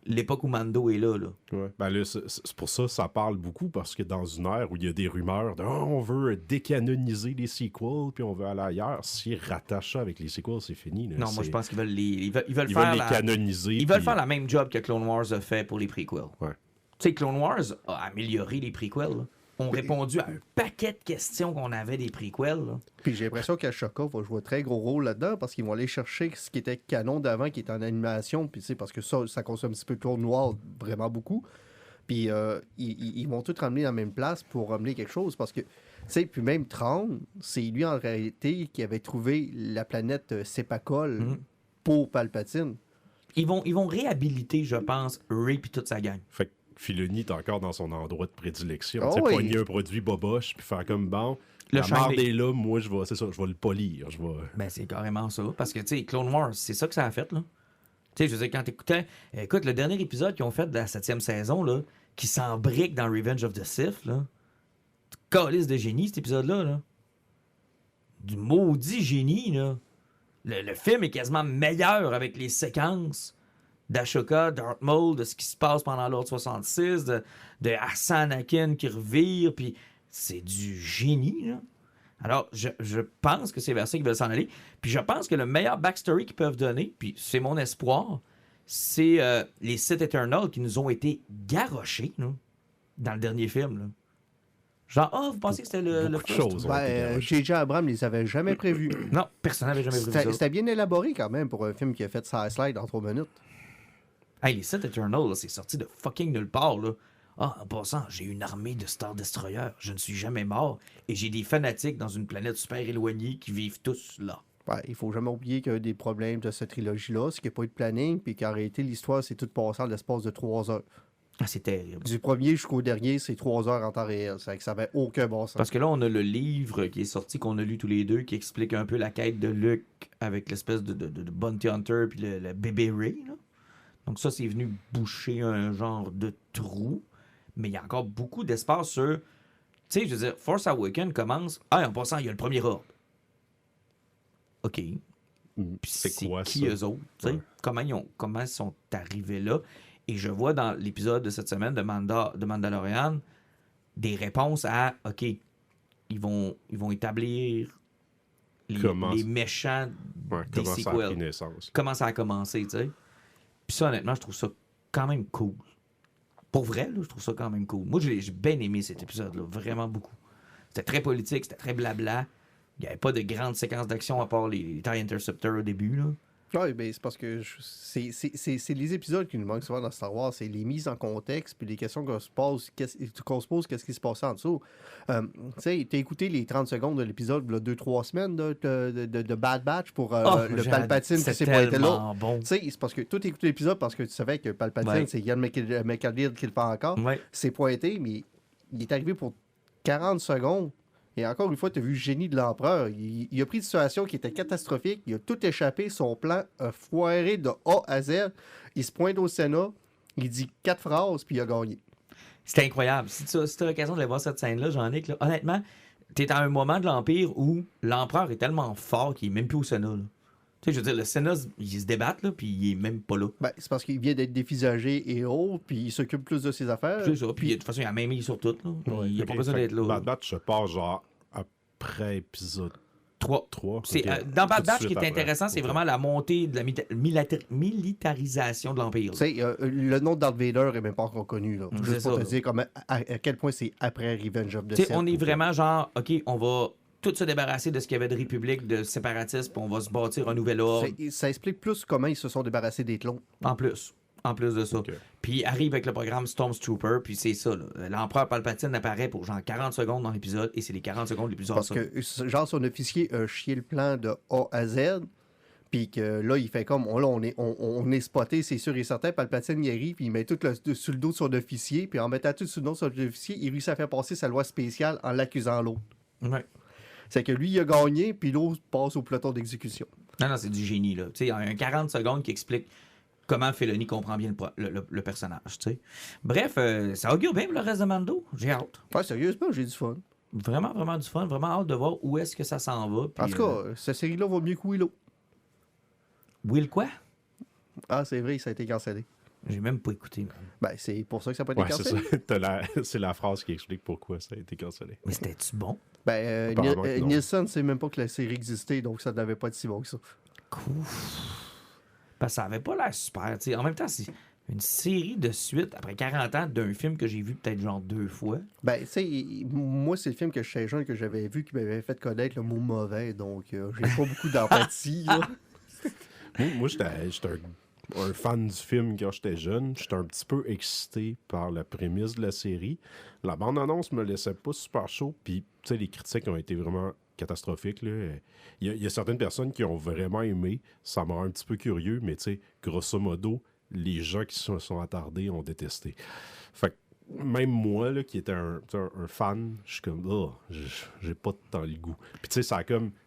l'époque où Mando est là? Ouais. Là, c'est pour ça parle beaucoup, parce que dans une ère où il y a des rumeurs de on veut décanoniser les sequels puis on veut aller ailleurs, s'ils rattachent ça avec les sequels, c'est fini. Là. Non, moi, je pense qu'ils veulent ils veulent les canoniser. Ils veulent faire la même job que Clone Wars a fait pour les prequels. Ouais. Tu sais, Clone Wars a amélioré les prequels. Là. Ont répondu à un paquet de questions qu'on avait des prequels. Là. Puis j'ai l'impression qu'Ashoka va jouer un très gros rôle là-dedans, parce qu'ils vont aller chercher ce qui était canon d'avant, qui est en animation, puis parce que ça consomme un petit peu de Clone Noir, vraiment beaucoup. Puis ils vont tout ramener dans la même place pour ramener quelque chose, parce que, puis même Thrawn, c'est lui en réalité qui avait trouvé la planète Sepakol pour Palpatine. Ils vont réhabiliter, je pense, Rey et toute sa gang. Fait que Filoni est encore dans son endroit de prédilection. Pogner un produit boboche puis faire comme la marde est là, moi je vais le polir. C'est carrément ça. Parce que, tu sais, Clone Wars, c'est ça que ça a fait, là. Tu sais, je veux dire, quand t'écoutais... Écoute, le dernier épisode qu'ils ont fait de la 7e saison, là, qui s'embrique dans Revenge of the Sith, là, calice de génie, cet épisode-là. Là. Du maudit génie, là. Le film est quasiment meilleur avec les séquences d'Ashoka, Darth Maul, de ce qui se passe pendant l'Ordre 66, de Hassan Anakin qui revire, puis c'est du génie, là. Alors, je pense que c'est vers ça qu'ils veulent s'en aller. Puis je pense que le meilleur backstory qu'ils peuvent donner, puis c'est mon espoir, c'est les Sith Eternals qui nous ont été garrochés, là, dans le dernier film, là. Genre, vous pensez que c'était le chose. J.J. Abrams les avait jamais prévus. Non, personne n'avait jamais prévu ça. C'était bien élaboré quand même pour un film qui a fait ça à slide en 3 minutes. Hey, les Sith Eternals, là, c'est sorti de fucking nulle part, là. En passant, j'ai une armée de Star Destroyers. Je ne suis jamais mort. Et j'ai des fanatiques dans une planète super éloignée qui vivent tous là. Ouais, il faut jamais oublier qu'il y a des problèmes de cette trilogie-là, c'est qu'il n'y a pas eu de planning, puis qu'en réalité, l'histoire, c'est tout passé en l'espace de 3 heures. Ah, c'est terrible. Du premier jusqu'au dernier, c'est 3 heures en temps réel. Ça n'avait aucun bon sens. Parce que là, on a le livre qui est sorti, qu'on a lu tous les deux, qui explique un peu la quête de Luke avec l'espèce de Bounty Hunter puis le bébé Rey. Là. Donc ça, c'est venu boucher un genre de trou. Mais il y a encore beaucoup d'espace sur... Tu sais, je veux dire, Force Awakens commence... en passant, il y a le premier ordre. OK. Puis c'est quoi, qui ça? Eux autres? Ouais. Comment ils sont arrivés là? Et je vois dans l'épisode de cette semaine de Mandalorian des réponses à... OK, ils vont établir les méchants des sequels. Comment ça a commencé, tu sais? Puis ça, honnêtement, je trouve ça quand même cool. Pour vrai, là, je trouve ça quand même cool. Moi, j'ai bien aimé cet épisode-là, vraiment beaucoup. C'était très politique, c'était très blabla. Il n'y avait pas de grandes séquences d'action à part les TIE Interceptors au début, là. Oui, ben c'est parce que c'est les épisodes qui nous manquent souvent dans Star Wars. C'est les mises en contexte, puis les questions qu'on se pose, qu'est-ce qui se passe en dessous. Tu sais, t'as écouté les 30 secondes de l'épisode, 2-3 semaines de Bad Batch pour le Palpatine qui s'est pointé là. Bon. Tu sais, c'est parce que toi, t'as écouté l'épisode parce que tu savais que Palpatine, c'est Ian McAleer qui le fait encore. Ouais. C'est pointé, mais il est arrivé pour 40 secondes. Et encore une fois, tu as vu le génie de l'empereur. Il a pris une situation qui était catastrophique. Il a tout échappé. Son plan a foiré de A à Z. Il se pointe au Sénat. Il dit 4 phrases, puis il a gagné. C'était incroyable. Si tu as l'occasion de voir cette scène-là, Jean-Nic, là, honnêtement, tu es à un moment de l'Empire où l'empereur est tellement fort qu'il n'est même plus au Sénat. Là. Tu sais, je veux dire, le Sénat, ils se débattent, là, puis il est même pas là. Ben, c'est parce qu'il vient d'être dévisagé et autres, puis il s'occupe plus de ses affaires. C'est ça. Puis de toute façon, il a même mis sur tout. Là. Ouais, il n'a pas besoin d'être là. Bad Batch se passe genre après épisode 3. Dans Bad Batch, ce qui est intéressant, c'est vraiment la montée de la militarisation de l'Empire. Tu sais, le nom de Darth Vader n'est même pas encore connu. Là. Juste pour te dire à quel point c'est après Revenge of the Sith. On est vraiment genre, OK, on va tout se débarrasser de ce qu'il y avait de république, de séparatisme, puis on va se bâtir un nouvel ordre. Ça explique plus comment ils se sont débarrassés des clones. En plus de ça. Okay. Puis arrive avec le programme Stormtrooper, puis c'est ça. Là. L'empereur Palpatine apparaît pour genre 40 secondes dans l'épisode, et c'est les 40 secondes les plus awesome. Parce que, genre, son officier a chié le plan de A à Z, puis que là, il fait comme, on est spoté, c'est sûr et certain. Palpatine, il arrive, puis il met tout sur le dos de son officier, puis en mettant tout sur le dos de son officier, il réussit à faire passer sa loi spéciale en l'accusant l'autre. Ouais. C'est que lui, il a gagné, puis l'autre passe au peloton d'exécution. Non, c'est du génie, là. Tu sais, il y a un 40 secondes qui explique comment Filoni comprend bien le personnage, tu sais. Bref, ça augure bien pour le reste de Mando. J'ai hâte. Ouais, sérieusement, j'ai du fun. Vraiment, vraiment du fun. Vraiment hâte de voir où est-ce que ça s'en va. Puis, en tout cas, cette série-là va mieux que Willow. Will quoi? Ah, c'est vrai, ça a été cancellé. J'ai même pas écouté. Man. Ben, c'est pour ça que ça n'a pas été cancellé. C'est la phrase qui explique pourquoi ça a été cancellé. Mais c'était-tu bon? Ben, Nielsen ne sait même pas que la série existait, donc ça n'avait pas de si bon que ça. Cool. Parce que ça avait pas l'air super. T'sais. En même temps, c'est une série de suite après 40 ans d'un film que j'ai vu peut-être genre 2 fois. Ben, tu sais, moi, c'est le film que j'étais jeune que j'avais vu qui m'avait fait connaître le mot mauvais, donc j'ai pas beaucoup d'empathie. Moi, j'étais un fan du film quand j'étais jeune. J'étais un petit peu excité par la prémisse de la série. La bande-annonce me laissait pas super chaud, puis tu sais, les critiques ont été vraiment catastrophique. Là. Il y a certaines personnes qui ont vraiment aimé. Ça m'a un petit peu curieux, mais tu sais, grosso modo, les gens qui se sont attardés ont détesté. Fait que même moi, là, qui étais un fan, je suis comme, j'ai pas tant le goût. Puis tu sais,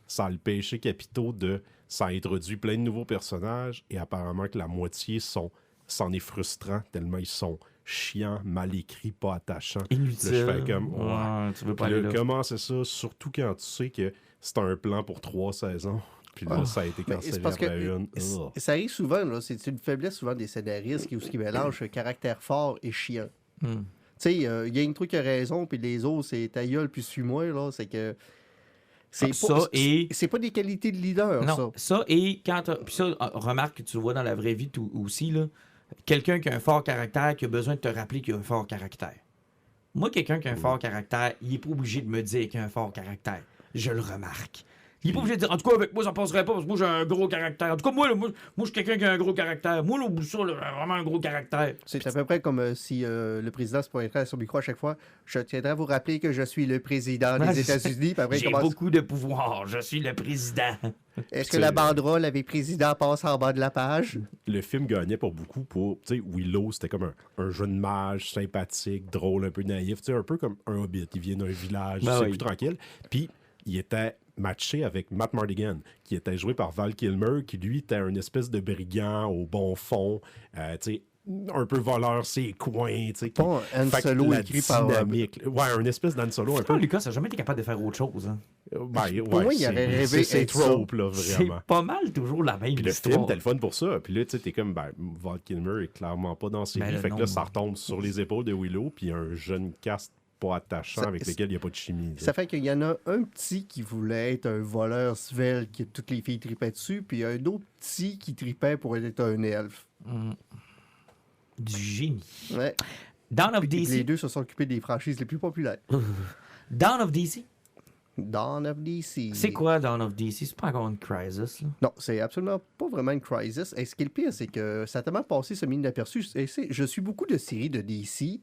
ça a le péché capitaux de, ça introduit plein de nouveaux personnages et apparemment que la moitié c'en est frustrant tellement ils sont chiant, mal écrit, pas attachant. Inutile. Là, je fais comme, tu veux pas aller là. Comment c'est ça? Surtout quand tu sais que c'est un plan pour 3 saisons. Puis là, ça a été cancellé après une. Ça arrive souvent, là, c'est une faiblesse souvent des scénaristes qui mélangent caractère fort et chiant. Tu sais, il y a une truc qui a raison, puis les autres, c'est ta gueule, puis suis-moi, là, c'est que... C'est pas des qualités de leader, non, ça. Et quand puis ça, remarque que tu le vois dans la vraie vie aussi, là, quelqu'un qui a un fort caractère, qui a besoin de te rappeler qu'il a un fort caractère. Moi, quelqu'un qui a un fort caractère, il n'est pas obligé de me dire qu'il a un fort caractère. Je le remarque. Il n'est pas obligé de dire, en tout cas, avec moi, ça passerait pas, parce que moi, j'ai un gros caractère. En tout cas, moi, je suis quelqu'un qui a un gros caractère. Moi, là, au bout de ça, j'ai vraiment un gros caractère. C'est à peu près comme si le président se pointerait à son micro à chaque fois. Je tiendrai à vous rappeler que je suis le président des États-Unis. J'ai beaucoup de pouvoir. Je suis le président. Est-ce que la banderole avec président passe en bas de la page? Le film gagnait pour beaucoup pour... Tu sais, Willow, c'était comme un jeune mage sympathique, drôle, un peu naïf. Tu sais, un peu comme un hobbit. Il vient d'un village, c'est plus tranquille. Puis, il était matché avec Matt Mardigan, qui était joué par Val Kilmer, qui lui était un espèce de brigand au bon fond, tu sais, un peu voleur ses coins, tu sais. Pas un Solo écrit par... Ouais, un espèce d'Han Solo un peu. Lucas n'a jamais été capable de faire autre chose. Hein. Pour moi, il aurait rêvé c'est trope, là, vraiment. C'est pas mal toujours la même Puis le histoire. film, t'as le fun pour ça. Puis là, tu sais, t'es comme, Val Kilmer est clairement pas dans ses vies. Fait que là, ça retombe sur les épaules de Willow, puis un jeune cast pas attachant avec lequel il n'y a pas de chimie. Ça fait qu'il y en a un petit qui voulait être un voleur svelte que toutes les filles tripaient dessus, puis un autre petit qui tripait pour être un elfe. Du génie. Ouais. Dawn of DC. Les deux se sont occupés des franchises les plus populaires. Dawn of DC. Dawn of DC. C'est quoi Dawn of DC? C'est pas encore une crisis, là? Non, c'est absolument pas vraiment une crisis. Et ce qui est le pire, c'est que ça a tellement passé semi-inaperçu. Je suis beaucoup de séries de DC.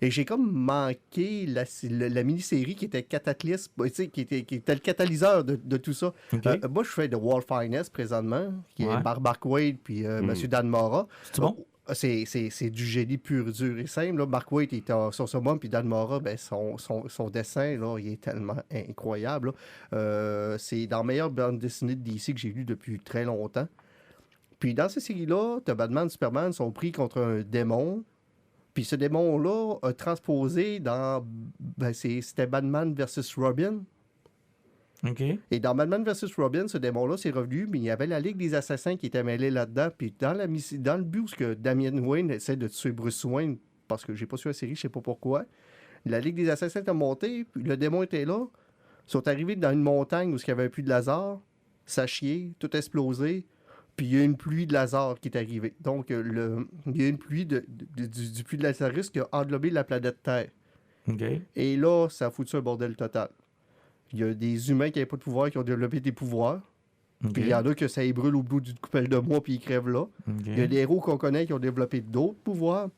Et j'ai comme manqué la mini-série qui était Cataclysme, qui était le catalyseur de tout ça. Okay. Moi, je fais The World Finest présentement, qui est Mark Waid puis M. Dan Mora. C'est bon? C'est du génie pur, dur et simple. Là. Mark Waid est sur ce moment, puis Dan Mora, ben, son dessin, là, il est tellement incroyable. C'est dans la meilleure bande dessinée de DC que j'ai lue depuis très longtemps. Puis dans cette série-là, Batman et Superman sont pris contre un démon. Puis ce démon-là a transposé dans... c'était Batman versus Robin. OK. Et dans Batman versus Robin, ce démon-là, c'est revenu, mais il y avait la Ligue des Assassins qui était mêlée là-dedans. Puis dans le but où que Damian Wayne essaie de tuer Bruce Wayne, parce que j'ai pas su la série, je sais pas pourquoi, la Ligue des Assassins était montée, puis le démon était là. Ils sont arrivés dans une montagne où il y avait un puits de laser, ça chiait, tout explosé. Puis il y a une pluie de laser qui est arrivée. Donc, il y a une pluie du puits de Lazarus qui a englobé la planète Terre. Okay. Et là, ça a foutu un bordel total. Il y a des humains qui n'avaient pas de pouvoir, qui ont développé des pouvoirs. Okay. Puis il y en a que ça brûle au bout d'une coupelle de mois, puis ils crèvent là. Okay. Il y a des héros qu'on connaît qui ont développé d'autres pouvoirs.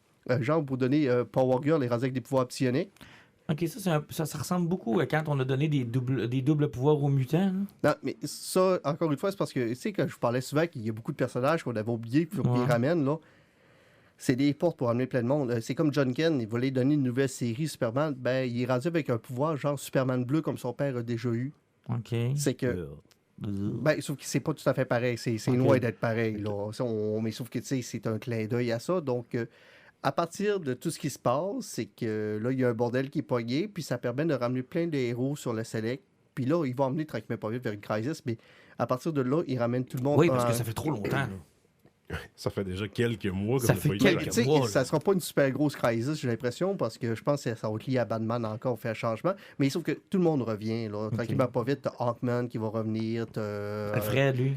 Genre, pour donner Power Girl, les rendus avec des pouvoirs psioniques. OK, ça ressemble beaucoup à quand on a donné des doubles pouvoirs aux mutants. Là. Non, mais ça, encore une fois, c'est parce que, tu sais, que je parlais souvent qu'il y a beaucoup de personnages qu'on avait oubliés puis qu'on ramène, là. C'est des portes pour amener plein de monde. C'est comme John Kent, il voulait donner une nouvelle série Superman. Ben, il est rendu avec un pouvoir genre Superman bleu comme son père a déjà eu. OK. C'est que... Ben, sauf que c'est pas tout à fait pareil. C'est loin d'être pareil, là. Mais sauf que, tu sais, c'est un clin d'œil à ça. Donc... à partir de tout ce qui se passe, c'est que là, il y a un bordel qui est pogné, puis ça permet de ramener plein de héros sur le select. Puis là, ils vont emmener tranquillement pas vite vers une crisis, mais à partir de là, ils ramènent tout le monde. Oui, parce que ça fait trop longtemps. Là. Ça fait déjà quelques mois. Ça fait quelques mois. Ça sera pas une super grosse crisis, j'ai l'impression, parce que je pense que ça va être lié à Batman encore, faire un changement. Mais sauf que tout le monde revient. Là. Tranquillement pas vite, t'as Hawkman qui va revenir. Alfred, lui.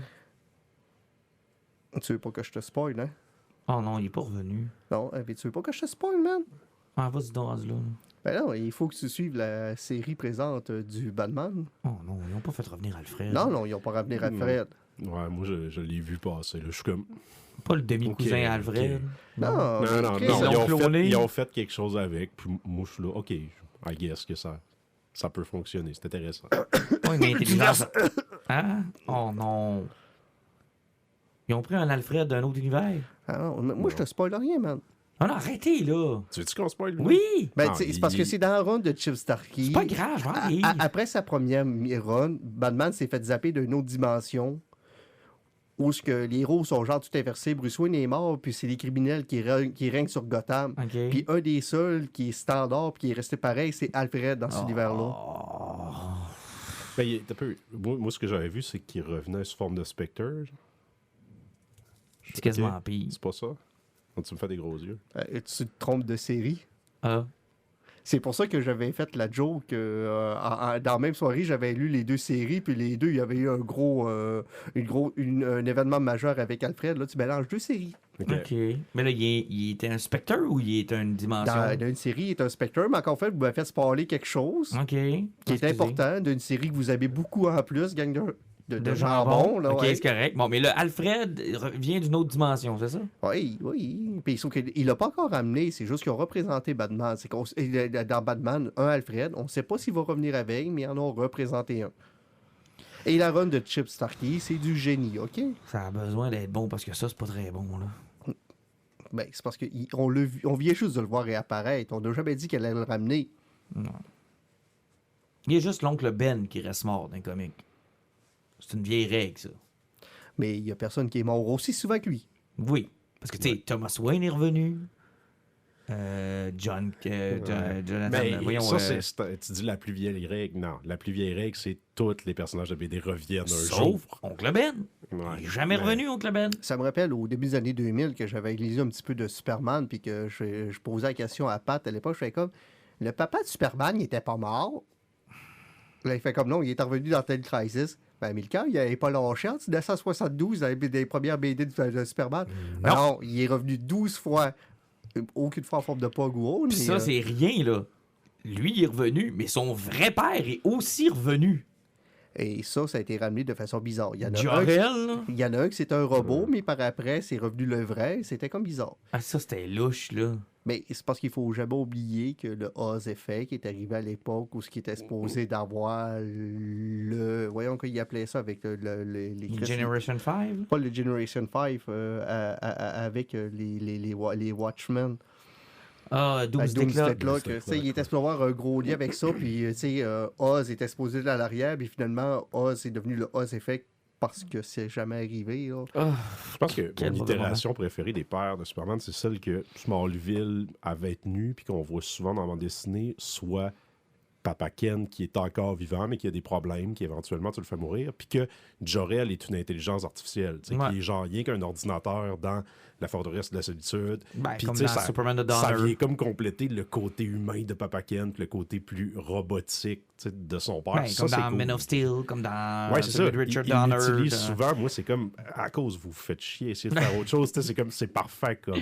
Tu veux pas que je te spoil, hein? Oh non, il est pas revenu. Non, mais tu veux pas que je te spoil, man? Ah, vas-y donc, là. Ben non, il faut que tu suives la série présente du Batman. Oh non, ils n'ont pas fait revenir Alfred. Non, ils n'ont pas ramené Alfred. Ouais, moi, je l'ai vu passer. Là. Je suis comme... Pas le demi-cousin Alfred. Okay. Non. Ils ont fait quelque chose avec. Puis moi, je suis là, OK, I guess que ça peut fonctionner. C'est intéressant. Oui, mais intelligence. Hein? Oh non. Ils ont pris un Alfred d'un autre univers. Ah non, moi, je te spoil rien, man. Ah non, arrêtez, là. Tu veux-tu qu'on spoil? Oui! Ben, c'est parce que c'est dans la run de Chip Starkey. C'est pas grave, Après sa première run, Batman s'est fait zapper d'une autre dimension où ce que les héros sont genre tout inversés. Bruce Wayne est mort, puis c'est les criminels qui règnent sur Gotham. OK. Puis un des seuls qui est standard puis qui est resté pareil, c'est Alfred dans cet univers-là. Ben, moi, ce que j'avais vu, c'est qu'il revenait sous forme de Spectre. C'est quasiment pire. C'est pas ça? Donc, tu me fais des gros yeux. Tu te trompes de série. Ah. C'est pour ça que j'avais fait la joke. Dans la même soirée, j'avais lu les 2 séries, puis les deux, il y avait eu un événement majeur avec Alfred. Là, tu mélanges 2 séries. OK. Mais là, il était un Spectre ou il était une dimension? Dans une série, il est un Spectre, mais encore fait, vous m'avez fait spoiler quelque chose OK. qui est important, d'une série que vous avez beaucoup en plus, gang de jambon. Là, OK, ouais. c'est correct. Bon, mais là, Alfred vient d'une autre dimension, c'est ça? Oui. Puis sauf qu'il l'a pas encore ramené, c'est juste qu'ils ont représenté Batman. Dans Batman, un Alfred, on ne sait pas s'il va revenir avec, mais ils en ont représenté un. Et la run de Chip Starkey, c'est du génie, OK? Ça a besoin d'être bon parce que ça, c'est pas très bon, là. Ben, c'est parce qu'on vient juste de le voir réapparaître. On n'a jamais dit qu'elle allait le ramener. Non. Il y a juste l'oncle Ben qui reste mort dans les comics. C'est une vieille règle, ça. Mais il n'y a personne qui est mort aussi souvent que lui. Oui. Parce que, tu sais, Thomas Wayne est revenu. Jonathan... Mais voyons, tu dis la plus vieille règle. Non, la plus vieille règle, c'est tous les personnages de BD reviennent un sauf jour. Oncle Ben. Ouais. Il n'est jamais revenu, Oncle Ben. Ça me rappelle au début des années 2000 que j'avais lisé un petit peu de Superman, puis que je posais la question à Pat à l'époque. Je faisais comme, le papa de Superman, il était pas mort. Là, il fait comme, non, il est revenu dans Teen Crisis. Ben, Milka, il n'avait pas lâché en 1972 dans les premières BD de Superman. Non, il est revenu 12 fois. Aucune fois en forme de Pog ou autre. Puis ça, c'est rien, là. Lui, il est revenu, mais son vrai père est aussi revenu. Et ça a été ramené de façon bizarre. Il y en a un qui c'est un robot, mais par après, c'est revenu le vrai. C'était comme bizarre. Ah, ça, c'était louche, là. Mais c'est parce qu'il faut jamais oublier que le Oz Effect est arrivé à l'époque où ce qui était supposé d'avoir le... Voyons qu'il appelait ça avec les... Generation 5? Pas le Generation 5, avec les Watchmen. Ah, Doomsday Clock. Il était supposé avoir un gros lien avec ça, puis Oz était supposé aller à l'arrière, puis finalement, Oz est devenu le Oz Effect parce que c'est jamais arrivé. Là. Je pense que mon itération préférée des pères de Superman, c'est celle que Smallville avait tenue, puis qu'on voit souvent dans la bande dessinée, soit Papa Ken qui est encore vivant, mais qui a des problèmes, qui éventuellement tu le fais mourir, puis que Jor-El est une intelligence artificielle, qui est genre rien qu'un ordinateur dans la forteresse de la solitude. Puis comme dans Superman the Donner. Ça vient comme compléter le côté humain de Papa Ken, puis le côté plus robotique de son père. Comme dans Men of Steel, comme dans Richard Donner. Il l'utilise souvent, moi c'est comme, à cause vous faites chier, essayez de faire autre chose, c'est comme, c'est parfait comme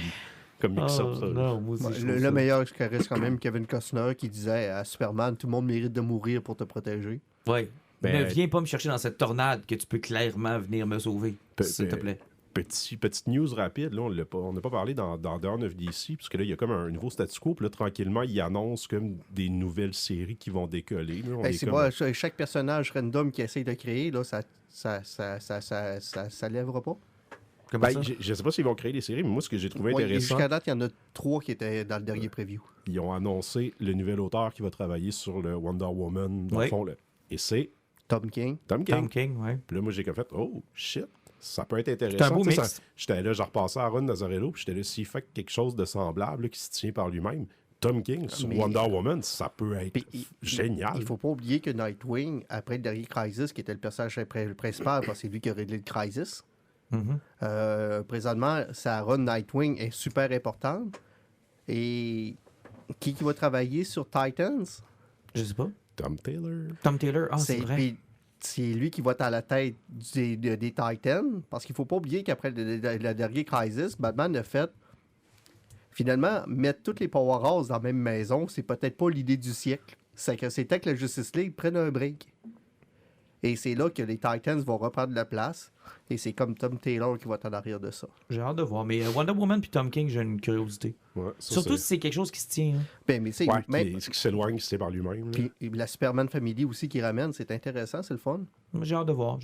mix-up, ça. Non, moi aussi, le meilleur reste quand même Kevin Costner qui disait à Superman, tout le monde mérite de mourir pour te protéger. Oui. Ne viens pas me chercher dans cette tornade que tu peux clairement venir me sauver, s'il te plaît. Petite news rapide, là, on n'a pas parlé dans Dawn of DC, parce que là, il y a comme un nouveau statu quo, puis là, tranquillement, ils annoncent comme des nouvelles séries qui vont décoller. Là, chaque personnage random qui essaye de créer, là, ça lèvera pas. Je ne sais pas s'ils vont créer des séries, mais moi, ce que j'ai trouvé intéressant... Jusqu'à date, il y en a 3 qui étaient dans le dernier preview. Ils ont annoncé le nouvel auteur qui va travailler sur le Wonder Woman, dans le fond, là. Et c'est... Tom King, oui. Puis là, moi, j'ai fait « Oh, shit! » Ça peut être intéressant. C'est un beau mix. J'étais là, j'ai repassé à Ron Nazarello, puis j'étais là, s'il fait quelque chose de semblable là, qui se tient par lui-même, Tom King sur Wonder Woman, ça peut être génial. Il faut pas oublier que Nightwing, après le dernier Crisis, qui était le personnage principal, parce que c'est lui qui a réglé le Crisis, présentement, sa run Nightwing est super importante. Et qui va travailler sur Titans? Je sais pas. Tom Taylor, c'est vrai. C'est lui qui va être à la tête des Titans, parce qu'il ne faut pas oublier qu'après le dernier Crisis, Batman a fait, finalement, mettre toutes les powerhouses dans la même maison, c'est peut-être pas l'idée du siècle. C'est temps que la Justice League prenne un break. Et c'est là que les Titans vont reprendre la place. Et c'est comme Tom Taylor qui va être en arrière de ça. J'ai hâte de voir. Mais Wonder Woman puis Tom King, j'ai une curiosité. Ouais, surtout si c'est quelque chose qui se tient. Ben, mais c'est qui s'éloigne, qui se tient par lui-même. Puis la Superman Family aussi qui ramène, c'est intéressant, c'est le fun. J'ai hâte de voir.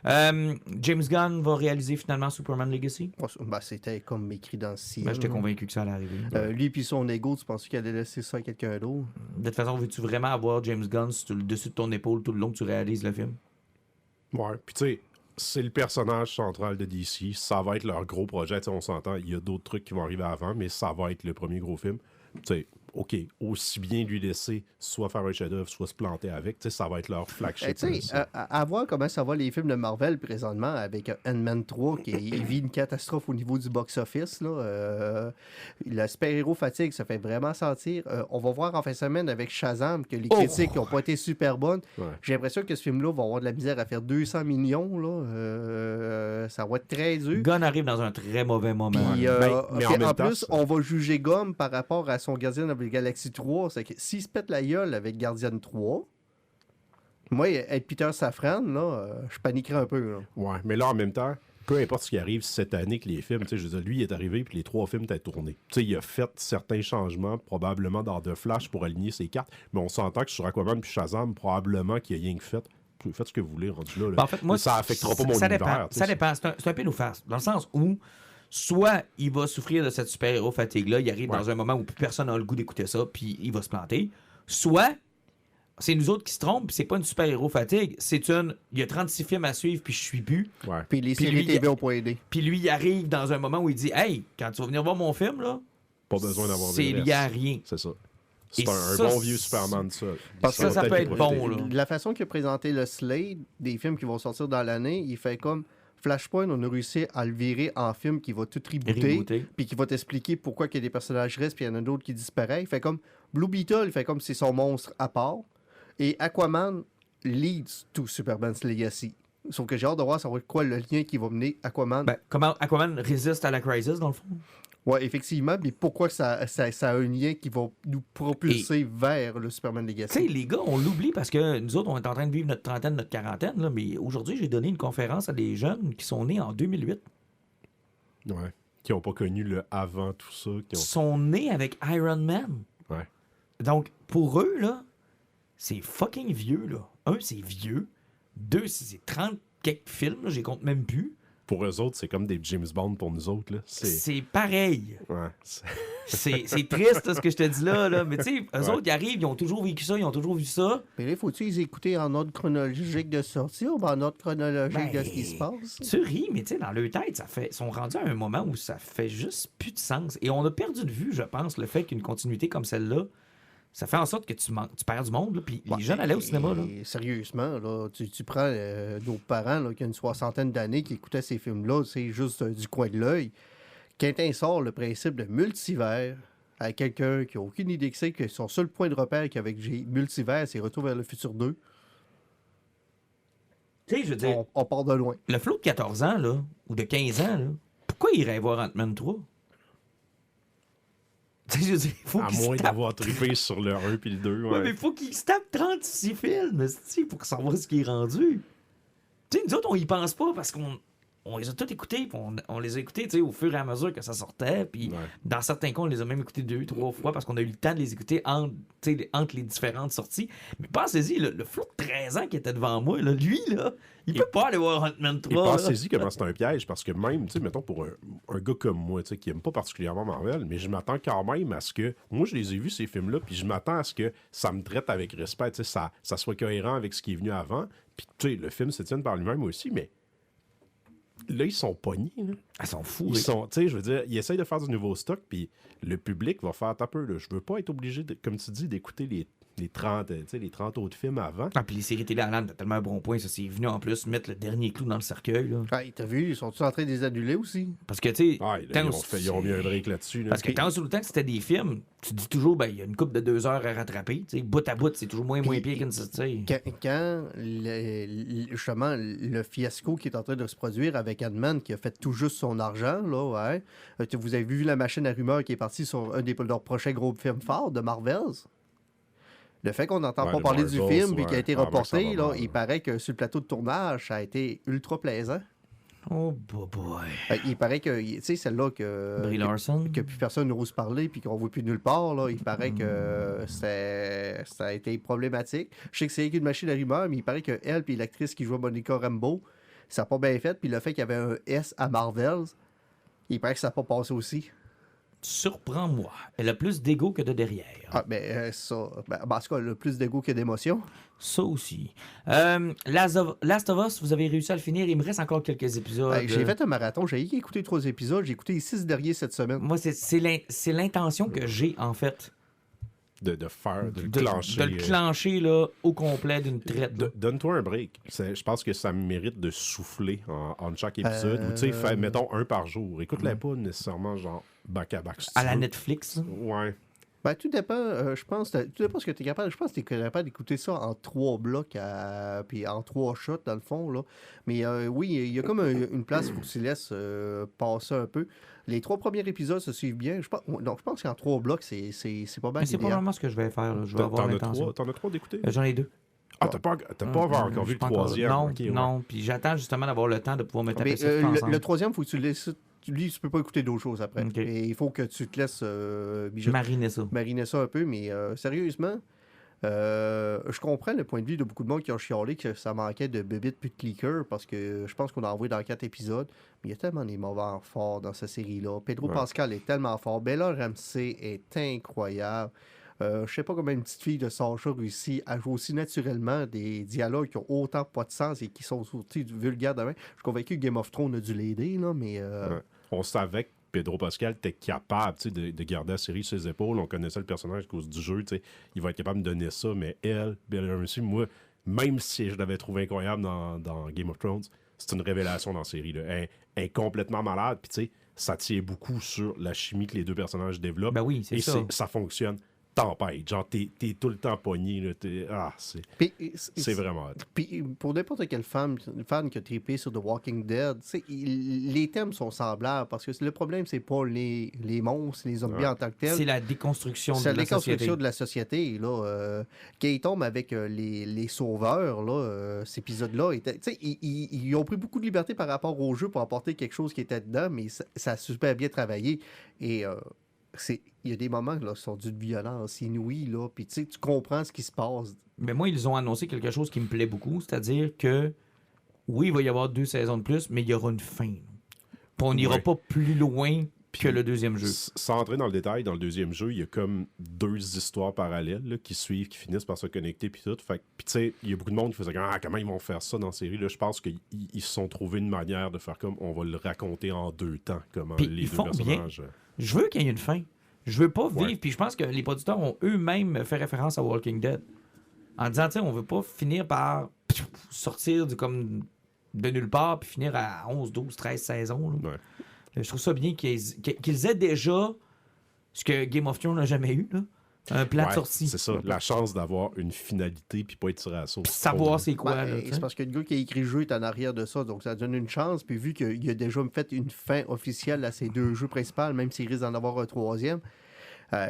James Gunn va réaliser finalement Superman Legacy. Ben, c'était comme écrit dans le ciel. J'étais convaincu que ça allait arriver. Lui puis son ego, tu penses qu'il allait laisser ça à quelqu'un d'autre? De toute façon, veux-tu vraiment avoir James Gunn sur le dessus de ton épaule tout le long que tu réalises le film? Ouais, puis tu sais, c'est le personnage central de DC. Ça va être leur gros projet. T'sais, on s'entend, il y a d'autres trucs qui vont arriver avant, mais ça va être le premier gros film. T'sais, OK, aussi bien lui laisser soit faire un chef-d'œuvre, soit se planter avec, ça va être leur flagship. À voir comment ça va les films de Marvel présentement avec Ant-Man 3 qui vit une catastrophe au niveau du box-office. Le super-héros fatigue, ça fait vraiment sentir. On va voir en fin de semaine avec Shazam que les critiques n'ont pas été super bonnes. Ouais. J'ai l'impression que ce film-là va avoir de la misère à faire 200 millions. Là. Ça va être très dur. Gunn arrive dans un très mauvais moment. Puis, mais en plus, on va juger Gomme par rapport à son Gardien de Galaxy 3, c'est que s'il se pète la gueule avec Guardian 3, moi, être Peter Safran, là, je paniquerais un peu. Là. Ouais, mais là, en même temps, peu importe ce qui arrive cette année que les films, je veux dire, lui, il est arrivé puis les 3 films étaient tournés. Il a fait certains changements, probablement dans The Flash pour aligner ses cartes, mais on s'entend que sur Aquaman puis Shazam, probablement qu'il n'y a rien que fait. Faites ce que vous voulez, rendu là. En fait, moi, ça affectera pas mon univers. Ça dépend. C'est un pile ou face, dans le sens où soit il va souffrir de cette super-héros fatigue-là, il arrive dans un moment où plus personne n'a le goût d'écouter ça, puis il va se planter. Soit c'est nous autres qui se trompent, puis c'est pas une super-héros fatigue, c'est une... Il y a 36 films à suivre, puis je suis plus. Ouais. Puis les séries TV ont pas aidé. Puis lui, il arrive dans un moment où il dit « Hey, quand tu vas venir voir mon film, là, pas besoin d'avoir c'est lié à rien. » C'est ça. C'est un bon vieux Superman, ça. Parce que ça peut être bon, là. La façon qu'il a présenté le slate des films qui vont sortir dans l'année, il fait comme... Flashpoint, on a réussi à le virer en film qui va tout rebooter, puis qui va t'expliquer pourquoi il y a des personnages restent, puis il y en a d'autres qui disparaissent. Il fait comme Blue Beetle, il fait comme c'est son monstre à part. Et Aquaman leads to Superman's Legacy. Sauf que j'ai hâte de voir ça va être quoi le lien qui va mener Aquaman. Ben, comment Aquaman résiste à la crisis, dans le fond? Oui, effectivement, mais pourquoi ça a un lien qui va nous propulser vers le Superman Legacy? Tu sais, les gars, on l'oublie parce que nous autres, on est en train de vivre notre trentaine, notre quarantaine, là, mais aujourd'hui, j'ai donné une conférence à des jeunes qui sont nés en 2008. Ouais, qui n'ont pas connu le avant tout ça. Sont nés avec Iron Man. Ouais. Donc, pour eux, là, c'est fucking vieux, là. Un, c'est vieux. Deux, c'est 30 quelques films, là, j'y compte même plus. Pour eux autres, c'est comme des James Bond pour nous autres. Là. C'est pareil. Ouais. C'est triste, là, ce que je te dis là. Mais tu sais, eux autres, ils arrivent, ils ont toujours vécu ça, ils ont toujours vu ça. Mais là, faut-tu les écouter en ordre chronologique de sortie ou en ordre chronologique de ce qui se passe? Tu ris, mais tu sais, dans leur tête, ils sont rendus à un moment où ça fait juste plus de sens. Et on a perdu de vue, je pense, le fait qu'une continuité comme celle-là, ça fait en sorte que tu perds du monde. Puis les jeunes allaient au cinéma. Là. Sérieusement, là, tu prends nos parents là, qui ont une 60aine d'années qui écoutaient ces films-là, c'est juste du coin de l'œil. Quentin sort le principe de multivers à quelqu'un qui n'a aucune idée que c'est, que son seul point de repère qu'avec multivers, c'est Retour vers le futur 2. Tu sais, je veux dire... On part de loin. Le flot de 14 ans, là, ou de 15 ans, là, pourquoi il irait voir Ant-Man 3? Je dis, faut à moins d'avoir trippé sur le 1 puis le 2. Ouais, mais il faut qu'il se tape 36 films pour savoir ce qui est rendu. Tu sais, nous autres, on y pense pas parce qu'on les a tous écoutés, puis on les a écoutés au fur et à mesure que ça sortait. Puis dans certains cas, on les a même écoutés 2-3 fois parce qu'on a eu le temps de les écouter entre les différentes sorties. Mais pensez-y, le flot de 13 ans qui était devant moi, là, lui, là, il peut pas aller voir Ant-Man 3. Et pensez-y comment c'est un piège, parce que même, mettons, pour un gars comme moi, qui aime pas particulièrement Marvel, mais je m'attends quand même à ce que... Moi, je les ai vus, ces films-là, puis je m'attends à ce que ça me traite avec respect, ça soit cohérent avec ce qui est venu avant. Puis, le film se tient par lui-même aussi, mais là, ils sont pognés. Là. Ils sont fous. Ils sont, je veux dire, ils essayent de faire du nouveau stock, puis le public va faire un peu. Là. Je veux pas être obligé, comme tu dis, d'écouter les 30 autres films avant. Ah, puis les séries télé en Hollande, t'as tellement un bon point. Ça, c'est venu en plus mettre le dernier clou dans le cercueil. Là. Ah, t'as vu, ils sont tous en train de les annuler aussi? Parce que, tu sais... ils ont mis un break là-dessus. Là. Parce que tant sur le temps que c'était des films, tu dis toujours, il y a une couple de 2 heures à rattraper. T'sais, bout à bout, c'est toujours moins pire qu'une... Quand justement, le fiasco qui est en train de se produire avec Ant-Man, qui a fait tout juste son argent, là, vous avez vu la machine à rumeurs qui est partie sur un de leurs prochains gros films forts de Marvels? Le fait qu'on n'entend pas parler du film et qui a été reporté, là, il paraît que sur le plateau de tournage, ça a été ultra plaisant. Oh boy. Il paraît que, tu sais, celle-là Brie Larson. Que plus personne n'ose parler puis qu'on ne voit plus nulle part, là, il paraît que ça a été problématique. Je sais que c'est une machine à rumeurs, mais il paraît que elle puis l'actrice qui joue Monica Rambeau, ça n'a pas bien fait. Puis le fait qu'il y avait un S à Marvels, il paraît que ça n'a pas passé aussi. Surprends-moi. Elle a plus d'ego que de derrière. Ah, ça. En tout cas, elle a plus d'ego que d'émotion. Ça aussi. Last of Us, vous avez réussi à le finir. Il me reste encore quelques épisodes. J'ai fait un marathon. J'ai écouté 3 épisodes. J'ai écouté les 6 derniers cette semaine. Moi, c'est l'intention que j'ai, en fait. De le clencher. De le clencher là, au complet d'une traite. Donne-toi un break. Je pense que ça mérite de souffler en chaque épisode. Ou tu sais, mettons un par jour. Écoute-les pas nécessairement genre back-à-back. Si à la Netflix. Ouais. Tout dépend, je pense. Tout dépend ce que tu es capable. Je pense que tu es capable d'écouter ça en 3 blocs, puis en 3 shots, dans le fond. Là. Mais oui, il y a comme une place où tu laisses passer un peu. Les 3 premiers épisodes se suivent bien. Je pense qu'en 3 blocs, c'est pas mal. C'est probablement ce que je vais faire. Là. Je vais avoir l'intention. T'en as 3 d'écouter? J'en ai 2. Ah, t'as pas encore vu le 3e? Non. Puis j'attends justement d'avoir le temps de pouvoir me taper ça tout ensemble. Le 3e, il faut que tu le laisses... Lui, tu peux pas écouter d'autres choses après. Okay. Et il faut que tu te laisses... mariner ça un peu, mais sérieusement, je comprends le point de vue de beaucoup de monde qui ont chialé que ça manquait de bébites puis de clickers, parce que je pense qu'on a envoyé dans 4 épisodes, mais il y a tellement des moments forts dans cette série-là. Pedro Pascal est tellement fort. Bella Ramsey est incroyable. Je sais pas comment une petite fille de Sacha réussit à jouer aussi naturellement des dialogues qui ont autant pas de sens et qui sont sortis du vulgaire demain. Je suis convaincu que Game of Thrones a dû l'aider, là, mais... On savait que Pedro Pascal était capable de garder la série sur ses épaules. On connaissait le personnage à cause du jeu. Il va être capable de donner ça, mais elle, Bella Ramsey, moi, même si je l'avais trouvé incroyable dans Game of Thrones, c'est une révélation dans la série. Là. Elle est complètement malade, puis ça tient beaucoup sur la chimie que les 2 personnages développent. Ben oui, c'est ça. Ça fonctionne. Tempête, genre t'es tout le temps pogné là, c'est vraiment puis pour n'importe quel fan qui a trippé sur The Walking Dead, les thèmes sont semblables parce que le problème c'est pas les monstres, les zombies en tant que tels, c'est la déconstruction de la société là. Kaytom avec les sauveurs là, cet épisode là ils ont pris beaucoup de liberté par rapport au jeu pour apporter quelque chose qui était dedans, mais ça a super bien travaillé et il y a des moments là, qui sont d'une violence inouïe, là, puis tu comprends ce qui se passe. Mais moi, ils ont annoncé quelque chose qui me plaît beaucoup, c'est-à-dire que, oui, il va y avoir 2 saisons de plus, mais il y aura une fin. Puis on n'ira pas plus loin que le 2e jeu. Sans entrer dans le détail, dans le 2e jeu, il y a comme 2 histoires parallèles là, qui suivent, qui finissent par se connecter, puis tout. Puis tu sais, il y a beaucoup de monde qui faisait comment ils vont faire ça dans la série. Là, je pense qu'ils se sont trouvés une manière de faire comme on va le raconter en 2 temps, comment puis les 2 personnages... Bien. Je veux qu'il y ait une fin. Je veux pas vivre, puis je pense que les producteurs ont eux-mêmes fait référence à Walking Dead. En disant, tu sais, on veut pas finir par sortir de nulle part puis finir à 11, 12, 13 saisons. Là. Ouais. Je trouve ça bien qu'ils aient déjà ce que Game of Thrones n'a jamais eu, là. Un plan de sortie. C'est ça, la chance d'avoir une finalité puis pas être tiré à la sauce. Puis savoir c'est quoi. Là, c'est parce que le gars qui a écrit le jeu est en arrière de ça, donc ça donne une chance. Puis vu qu'il a déjà fait une fin officielle à ces 2 jeux principaux, même s'il risque d'en avoir un 3e,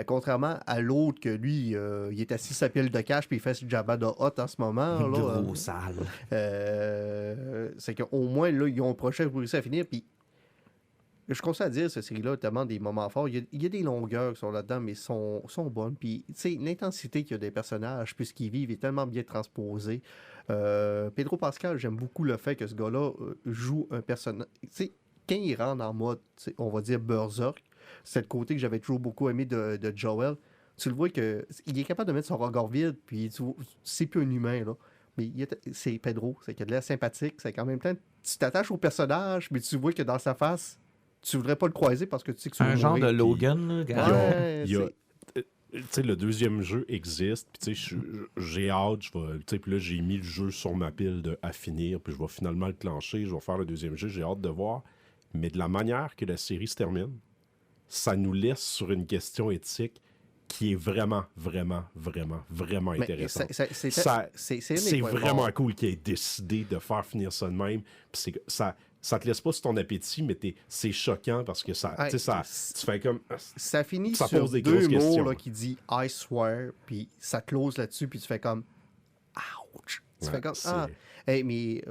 contrairement à l'autre que lui, il est assis sa pile de cash puis il fait ce Jabba de Hot en ce moment. Une là, grosse salle. C'est qu'au moins, là, ils ont un projet pour réussir à finir. Puis je conseille à dire, cette série-là a tellement des moments forts. Il y a des longueurs qui sont là-dedans, mais sont bonnes. Puis, tu sais, l'intensité qu'il y a des personnages, puis ce qu'ils vivent, est tellement bien transposé. Pedro Pascal, j'aime beaucoup le fait que ce gars-là joue un personnage. Tu sais, quand il rentre en mode, on va dire berserk, c'est le côté que j'avais toujours beaucoup aimé de Joel. Tu le vois qu'il est capable de mettre son regard vide, puis c'est plus un humain, là. Mais c'est Pedro, c'est qu'il a de l'air sympathique, c'est qu'en même temps, tu t'attaches au personnage, mais tu vois que dans sa face, tu voudrais pas le croiser parce que tu sais que tu un genre de Logan, là. Tu sais, le 2e jeu existe, puis tu sais, j'ai hâte, puis là, j'ai mis le jeu sur ma pile à finir, puis je vais finalement le clencher, je vais faire le 2e jeu, j'ai hâte de voir. Mais de la manière que la série se termine, ça nous laisse sur une question éthique qui est vraiment, vraiment, vraiment, vraiment intéressante. C'est vraiment cool qu'il ait décidé de faire finir ça de même, puis ça te laisse pas sur ton appétit, mais c'est choquant parce que ça tu fais comme... Ça finit ça sur pose des 2 mots là, qui dit « I swear », puis ça close là-dessus, puis tu fais comme « ouch ». Tu fais comme « ah ». Mais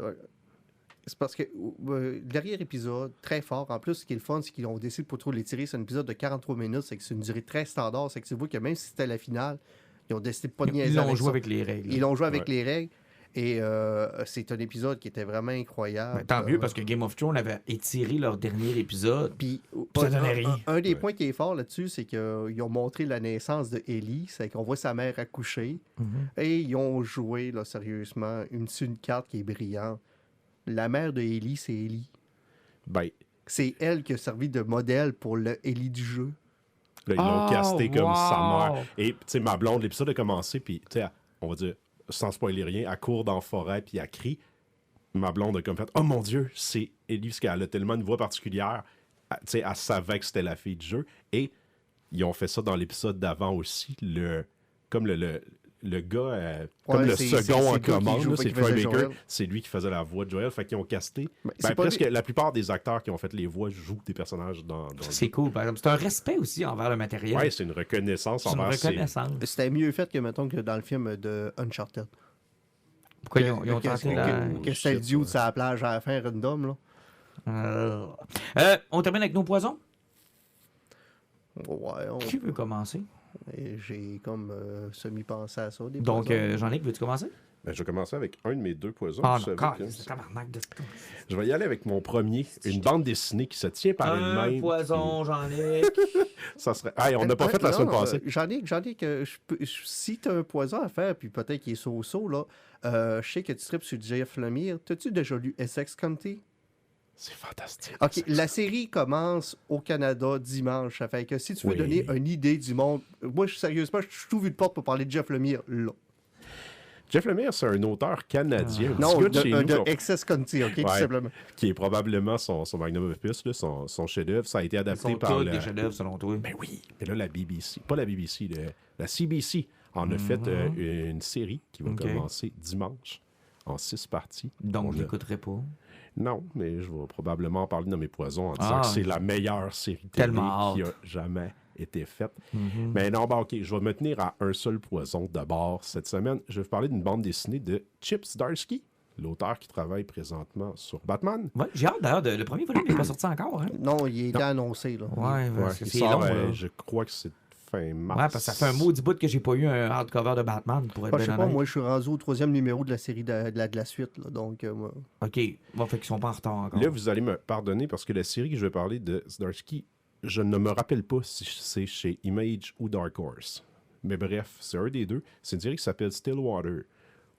c'est parce que le dernier épisode, très fort, en plus, ce qui est le fun, c'est qu'ils ont décidé pour trop l'étirer, c'est un épisode de 43 minutes, c'est que c'est une durée très standard, c'est que tu vois que même si c'était la finale, ils ont décidé de pas de niaiser. Ils l'ont joué avec les règles. Ils l'ont joué avec les règles. Et c'est un épisode qui était vraiment incroyable. Mais tant mieux, parce que Game of Thrones avait étiré leur dernier épisode. Puis, ça donnait rien. Un des points qui est fort là-dessus, c'est qu'ils ont montré la naissance de Ellie. C'est qu'on voit sa mère accoucher. Et ils ont joué, là, sérieusement, une carte qui est brillante. La mère de Ellie, c'est Ellie. Ben... C'est elle qui a servi de modèle pour le Ellie du jeu. Là, ils l'ont casté comme sa mère. Et, tu sais, ma blonde, l'épisode a commencé, puis, tu sais, on va dire, sans spoiler rien, elle court dans la forêt, puis elle crie. Ma blonde a comme fait « Oh mon Dieu, c'est Ellie », parce qu'elle a tellement une voix particulière. Tu sais, elle savait que c'était la fille du jeu. Et ils ont fait ça dans l'épisode d'avant aussi. Comme le gars, comme le second en commande, c'est Troy Baker, c'est lui qui faisait la voix de Joel. Fait qu'ils ont casté. Presque la plupart des acteurs qui ont fait les voix jouent des personnages dans c'est cool, par exemple. C'est un respect aussi envers le matériel. Oui, c'est une reconnaissance envers. C'était mieux fait que, mettons, que dans le film de Uncharted. Pourquoi ils ont tenté que c'était le duo de sa plage à la fin, random, là. On termine avec nos poisons? Ouais. Qui veut commencer? Et j'ai comme semi-pensé à ça. Donc, Jean-Luc, veux-tu commencer? Ben, je vais commencer avec un de mes 2 poisons. Ah, d'accord. C'est tabarnak de... Je vais y aller avec mon premier. Une bande dessinée qui se tient par elle-même. Un poison, Jean-Luc. Ça serait... Hey, on n'a pas fait la semaine passée. Jean-Luc, si tu as un poison à faire, puis peut-être qu'il est so-so, là, je sais que tu tripes sur Jeff Lemire. T'as-tu déjà lu Essex County? C'est fantastique. OK, la série commence au Canada dimanche. Ça fait que si tu veux donner une idée du monde... Moi, sérieusement, je suis tout vu de porte pour parler de Jeff Lemire, là. Jeff Lemire, c'est un auteur canadien. Non, de Excess County, OK, tout simplement. Qui est probablement son magnum opus, là, son chef-d'œuvre. Ça a été adapté par... des chefs-d'œuvre, selon toi. Ben oui, mais là, la BBC, pas la BBC, la CBC en a fait une série qui va commencer dimanche en 6 parties. Donc, je l'écouterai pas. Non, mais je vais probablement parler de mes poisons en disant que c'est la meilleure série télé qui a jamais été faite. Mais non, OK, je vais me tenir à un seul poison d'abord cette semaine. Je vais vous parler d'une bande dessinée de Chip Zdarsky, l'auteur qui travaille présentement sur Batman. Ouais, j'ai hâte d'ailleurs, le premier volume n'est pas sorti encore. Hein? Non, il est annoncé. Là. C'est long. Là. Je crois que c'est fin mars. Ouais, parce que ça fait un maudit bout que j'ai pas eu un hardcover de Batman, pour être je sais pas, moi, je suis rendu au 3e numéro de la série de la suite. Là, donc, OK. Bon, fait qu'ils sont pas en retard encore. Là, vous allez me pardonner parce que la série que je vais parler de Zdarsky, je ne me rappelle pas si c'est chez Image ou Dark Horse. Mais bref, c'est un des deux. C'est une série qui s'appelle Stillwater,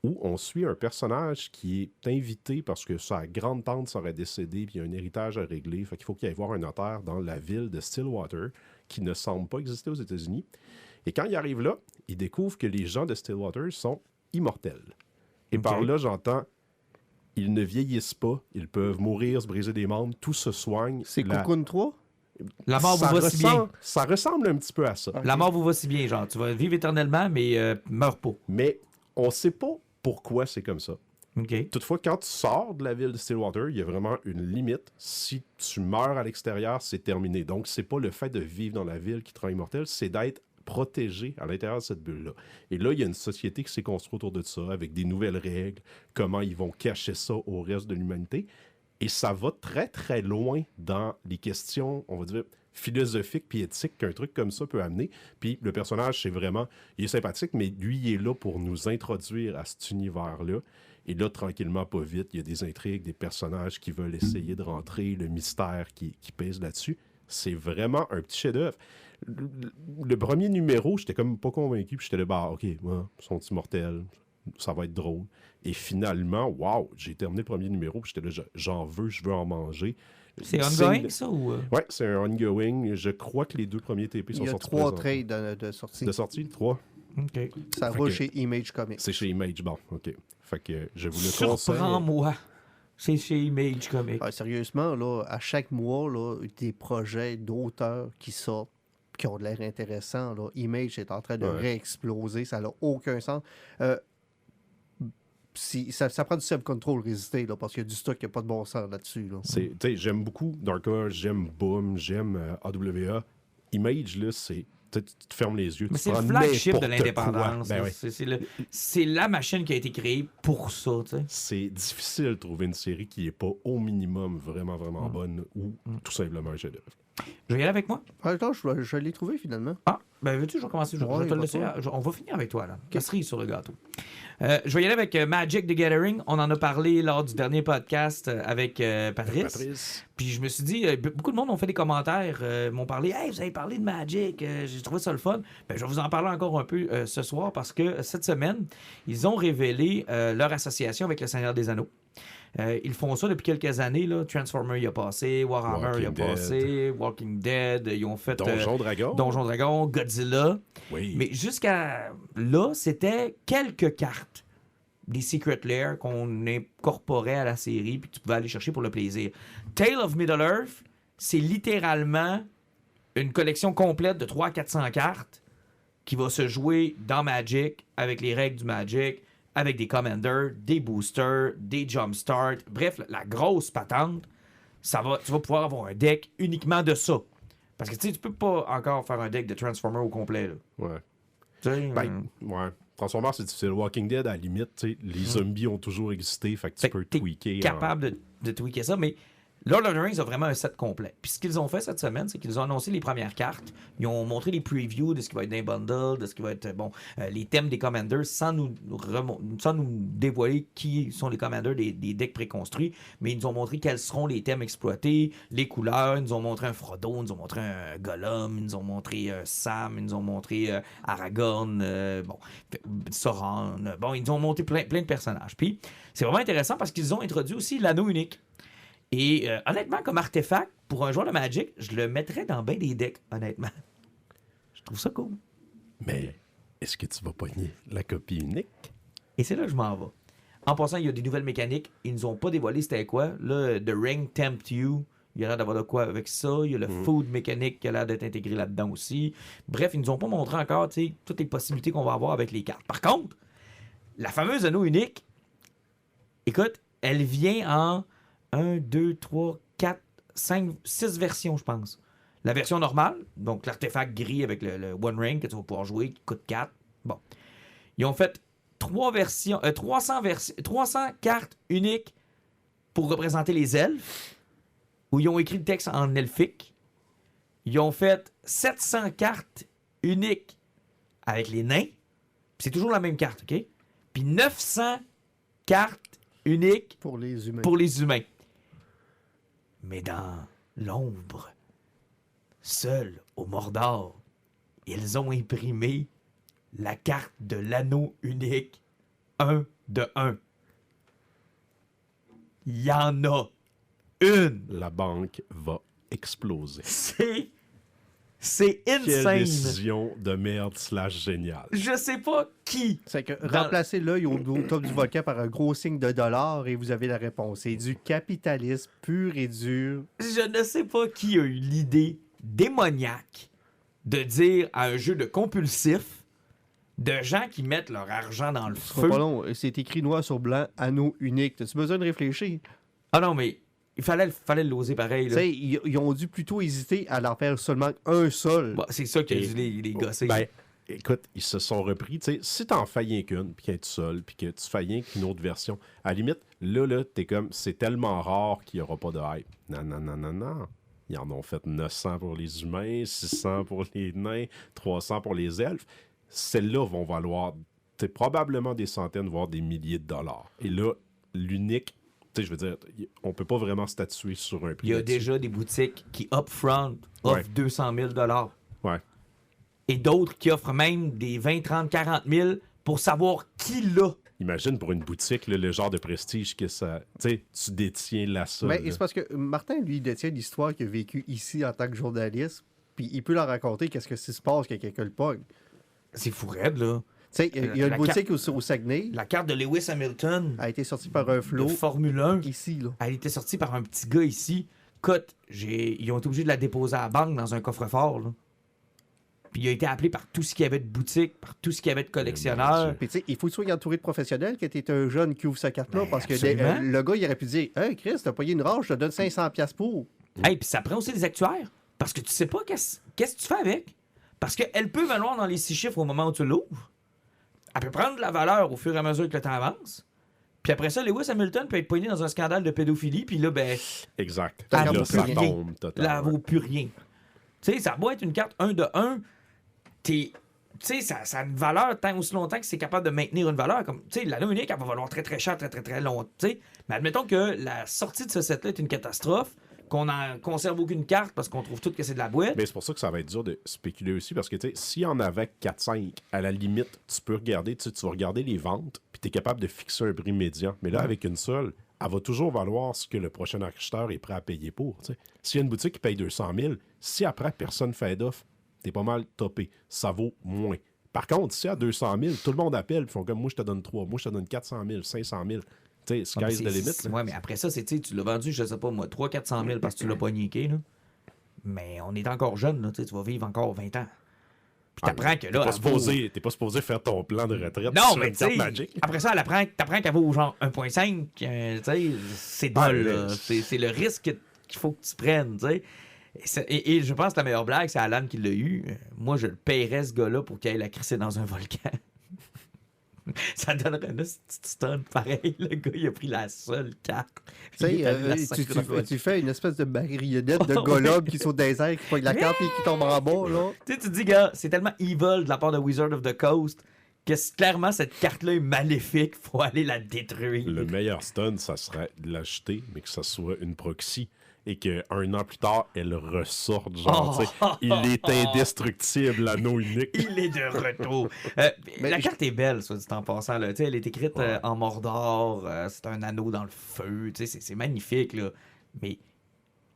où on suit un personnage qui est invité parce que sa grande-tante serait décédée puis il y a un héritage à régler. Fait qu'il faut qu'il aille voir un notaire dans la ville de Stillwater, qui ne semble pas exister aux États-Unis. Et quand il arrive là, il découvre que les gens de Stillwater sont immortels. Et par là, j'entends, ils ne vieillissent pas, ils peuvent mourir, se briser des membres, tout se soigne. C'est Cocoon 3? La mort vous va si bien. Ça ressemble un petit peu à ça. Okay. La mort vous va si bien, genre. Tu vas vivre éternellement, mais meurs pas. Mais on sait pas pourquoi c'est comme ça. Okay. Toutefois, quand tu sors de la ville de Stillwater, il y a vraiment une limite. Si tu meurs à l'extérieur, c'est terminé. Donc, c'est pas le fait de vivre dans la ville qui te rend immortel, c'est d'être protégé à l'intérieur de cette bulle-là. Et là, il y a une société qui s'est construite autour de ça, avec des nouvelles règles, comment ils vont cacher ça au reste de l'humanité. Et ça va très, très loin dans les questions, on va dire, philosophiques puis éthiques qu'un truc comme ça peut amener. Puis le personnage, c'est vraiment... Il est sympathique, mais lui, il est là pour nous introduire à cet univers-là. Et là, tranquillement, pas vite, il y a des intrigues, des personnages qui veulent essayer de rentrer, le mystère qui pèse là-dessus. C'est vraiment un petit chef-d'œuvre. Le premier numéro, j'étais comme pas convaincu, puis j'étais là, bah, OK, ouais, ils sont immortels, ça va être drôle. Et finalement, wow, j'ai terminé le premier numéro, puis j'étais là, j'en veux, je veux en manger. C'est ongoing, ça, ou... Oui, c'est un ongoing. Je crois que les 2 premiers TP sont sortis. Il y a 3 trades de sortie. De sortie, 3? OK. Ça va chez Image Comics. C'est chez Image, bon, OK. Fait que je vous le conseille. Surprends-moi. C'est chez Image Comics. Ouais, sérieusement, là, à chaque mois, là, des projets d'auteurs qui sortent, qui ont de l'air intéressants. Là. Image est en train de réexploser. Ça n'a aucun sens. Ça prend du self-control résister, là, parce qu'il y a du stock qui n'a pas de bon sens là-dessus. Là. J'aime beaucoup Dark Horse, j'aime Boom, j'aime AWA. Image, là, c'est... Tu te fermes les yeux. Mais c'est le flagship de l'indépendance. Ben c'est la machine qui a été créée pour ça. T'sais. C'est difficile de trouver une série qui n'est pas au minimum vraiment, vraiment bonne ou tout simplement un chef-d'œuvre. Je vais y aller avec moi. Attends, je l'ai trouvé finalement. Ah, ben veux-tu, je vais commencer. Je vais te le laisser. On va finir avec toi, là. Cerise sur le gâteau. Je vais y aller avec Magic the Gathering. On en a parlé lors du dernier podcast avec Patrice. Puis je me suis dit, beaucoup de monde ont fait des commentaires, m'ont parlé, hey, vous avez parlé de Magic, j'ai trouvé ça le fun. Ben, je vais vous en parler encore un peu ce soir parce que cette semaine, ils ont révélé leur association avec le Seigneur des Anneaux. Ils font ça depuis quelques années. Là. Transformers, il a passé. Warhammer, il a passé. Walking Dead, ils ont fait... Donjon Dragon, Godzilla. Oui. Mais jusqu'à là, c'était quelques cartes. Des Secret Lair qu'on incorporait à la série puis que tu pouvais aller chercher pour le plaisir. Tale of Middle-earth, c'est littéralement une collection complète de 300-400 cartes qui va se jouer dans Magic avec les règles du Magic, avec des commanders, des boosters, des jumpstarts, bref, la grosse patente, tu vas pouvoir avoir un deck uniquement de ça. Parce que tu peux pas encore faire un deck de Transformers au complet. Là. Ouais. Ouais. Transformers, c'est difficile. Walking Dead, à la limite, les zombies ont toujours existé, fait que tu peux tweaker. Capable de tweaker ça, mais Lord of the Rings a vraiment un set complet. Puis ce qu'ils ont fait cette semaine, c'est qu'ils ont annoncé les premières cartes. Ils ont montré les previews de ce qui va être dans les bundles, de ce qui va être les thèmes des commanders sans nous dévoiler qui sont les commanders des decks préconstruits. Mais ils nous ont montré quels seront les thèmes exploités, les couleurs. Ils nous ont montré un Frodo, ils nous ont montré un Gollum, ils nous ont montré Sam, ils nous ont montré Aragorn, Sauron. Ils nous ont montré plein de personnages. Puis c'est vraiment intéressant parce qu'ils ont introduit aussi l'anneau unique. Et honnêtement, comme artefact, pour un joueur de Magic, je le mettrais dans bien des decks, honnêtement. Je trouve ça cool. Mais est-ce que tu vas pogner la copie unique? Et c'est là que je m'en vais. En passant, il y a des nouvelles mécaniques. Ils nous ont pas dévoilé c'était quoi. Là, The Ring Tempt You, il y a l'air d'avoir de quoi avec ça. Il y a le food mécanique qui a l'air d'être intégré là-dedans aussi. Bref, ils nous ont pas montré encore toutes les possibilités qu'on va avoir avec les cartes. Par contre, la fameuse anneau unique, écoute, elle vient en 1, 2, 3, 4, 5, 6 versions, je pense. La version normale, donc l'artefact gris avec le One Ring que tu vas pouvoir jouer, qui coûte 4. Bon. Ils ont fait 300 cartes uniques pour représenter les elfes, où ils ont écrit le texte en elfique. Ils ont fait 700 cartes uniques avec les nains. C'est toujours la même carte, OK? Puis 900 cartes uniques pour les humains. Mais dans l'ombre, seul au Mordor, ils ont imprimé la carte de l'anneau unique 1 de 1. Il y en a une. La banque va exploser. C'est insane. Quelle décision de merde / géniale. Je sais pas qui. C'est que remplacer l'œil au top du volcan par un gros signe de $, et vous avez la réponse. C'est du capitalisme pur et dur. Je ne sais pas qui a eu l'idée démoniaque de dire à un jeu de compulsif, de gens qui mettent leur argent dans le feu. Pas long. C'est écrit noir sur blanc, anneau unique. T'as-tu besoin de réfléchir? Ah non, mais il fallait l'oser pareil. Là. Ils ont dû plutôt hésiter à en faire seulement un seul. Bah, c'est ça qui a dû les gosser. Ben, écoute, ils se sont repris. Si t'en fais rien qu'une, puis qu'elle est seule, puis que tu fais rien qu'une autre version, à la limite, là, t'es comme, c'est tellement rare qu'il n'y aura pas de hype. Non. Ils en ont fait 900 pour les humains, 600 pour les nains, 300 pour les elfes. Celles-là vont valoir probablement des centaines, voire des milliers de dollars. Et là, l'unique, je veux dire, on peut pas vraiment statuer sur un prix. Il y a déjà des boutiques qui, upfront, offrent 200 000 $. Ouais. Et d'autres qui offrent même des 20, 30, 40 000 pour savoir qui l'a. Imagine pour une boutique le genre de prestige que ça... Tu détiens la seule. Mais c'est parce que Martin, lui, détient l'histoire qu'il a vécue ici en tant que journaliste, puis il peut leur raconter qu'est-ce que se passe quand quelqu'un le pogne. C'est fou raide, là. Il y a une boutique au Saguenay. La carte de Lewis Hamilton a été sortie par un flot. De Formule 1. Ici, là. Elle a été sortie par un petit gars ici. Écoute, ils ont été obligés de la déposer à la banque dans un coffre-fort, là. Puis il a été appelé par tout ce qu'il y avait de boutique, par tout ce qu'il y avait de collectionneurs. Puis tu sais, il faut que tu sois entouré de professionnels que tu es un jeune qui ouvre sa carte-là. Ben, parce que le gars, il aurait pu dire « Hey, Chris, t'as payé une rage, je te donne 500$ pour. » Hey, puis ça prend aussi des actuaires. Parce que tu sais pas qu'est-ce que tu fais avec. Parce qu'elle peut valoir dans les 6 chiffres au moment où tu l'ouvres. Elle peut prendre de la valeur au fur et à mesure que le temps avance. Puis après ça, Lewis Hamilton peut être poigné dans un scandale de pédophilie. Puis là, ben... Exact. Elle vaut plus rien. Tu sais, ça a beau être une carte 1 de 1, tu sais, ça a une valeur tant aussi longtemps que c'est capable de maintenir une valeur. Comme, tu sais, l'anneau unique, elle va valoir très très cher, très très très long. Tu sais, mais admettons que la sortie de ce set-là est une catastrophe, qu'on n'en conserve aucune carte parce qu'on trouve tout que c'est de la boîte. Mais c'est pour ça que ça va être dur de spéculer aussi, parce que, tu sais, s'il y en avait 4-5, à la limite, tu peux regarder, tu vas regarder les ventes, puis tu es capable de fixer un prix médian. Mais là, avec une seule, elle va toujours valoir ce que le prochain acheteur est prêt à payer pour. T'sais. S'il y a une boutique qui paye 200 000, si après personne fait d'offre, t'es pas mal topé. Ça vaut moins. Par contre, si à 200 000, tout le monde appelle, ils font comme moi, je te donne 3, moi, je te donne 400 000, 500 000. Tu sais, sky's the limit. Ouais, mais après ça, c'est, tu l'as vendu, je sais pas moi, 300-400 000 parce que tu l'as pas niqué, là. Mais on est encore jeune, là, tu vas vivre encore 20 ans. Puis t'apprends que là. T'es pas supposé faire ton plan de retraite non, sur mais une carte Magic. Après ça, t'apprends qu'elle vaut genre 1,5. C'est dole, là. C'est le risque qu'il faut que tu prennes, tu sais. Et je pense que la meilleure blague, c'est Alan qui l'a eu. Moi, je le paierais, ce gars-là, pour qu'il aille la crisser dans un volcan. Ça donnerait une petite stun. Pareil, le gars, il a pris la seule carte. Tu fais une espèce de marionnette de Gollum qui saute des airs, qui pogne la carte et qui tombe en bas, là. Tu te dis, gars, c'est tellement evil de la part de Wizard of the Coast que clairement, cette carte-là est maléfique. Faut aller la détruire. Le meilleur stun, ça serait de l'acheter, mais que ça soit une proxy. Et qu'un an plus tard, elle ressorte, genre, tu sais, il est indestructible, l'anneau unique. Il est de retour. La carte est belle, soit dit en passant. Là. Elle est écrite en Mordor, c'est un anneau dans le feu, c'est magnifique. Là. Mais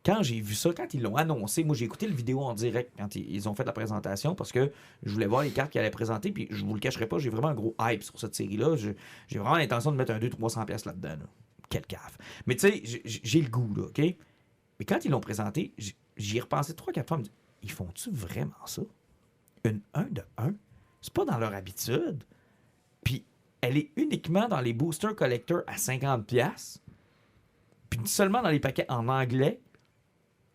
quand j'ai vu ça, quand ils l'ont annoncé, moi j'ai écouté le vidéo en direct quand ils ont fait la présentation parce que je voulais voir les cartes qu'ils allaient présenter, puis je vous le cacherai pas, j'ai vraiment un gros hype sur cette série-là. J'ai vraiment l'intention de mettre un 200-300$ là-dedans. Là. Quelle gaffe. Mais tu sais, j'ai le goût, là, OK? Mais quand ils l'ont présenté, j'y ai repensé 3-4 fois. Ils font-tu vraiment ça? Une 1 de 1? C'est pas dans leur habitude. Puis, elle est uniquement dans les Booster Collector à 50$. Puis seulement dans les paquets en anglais.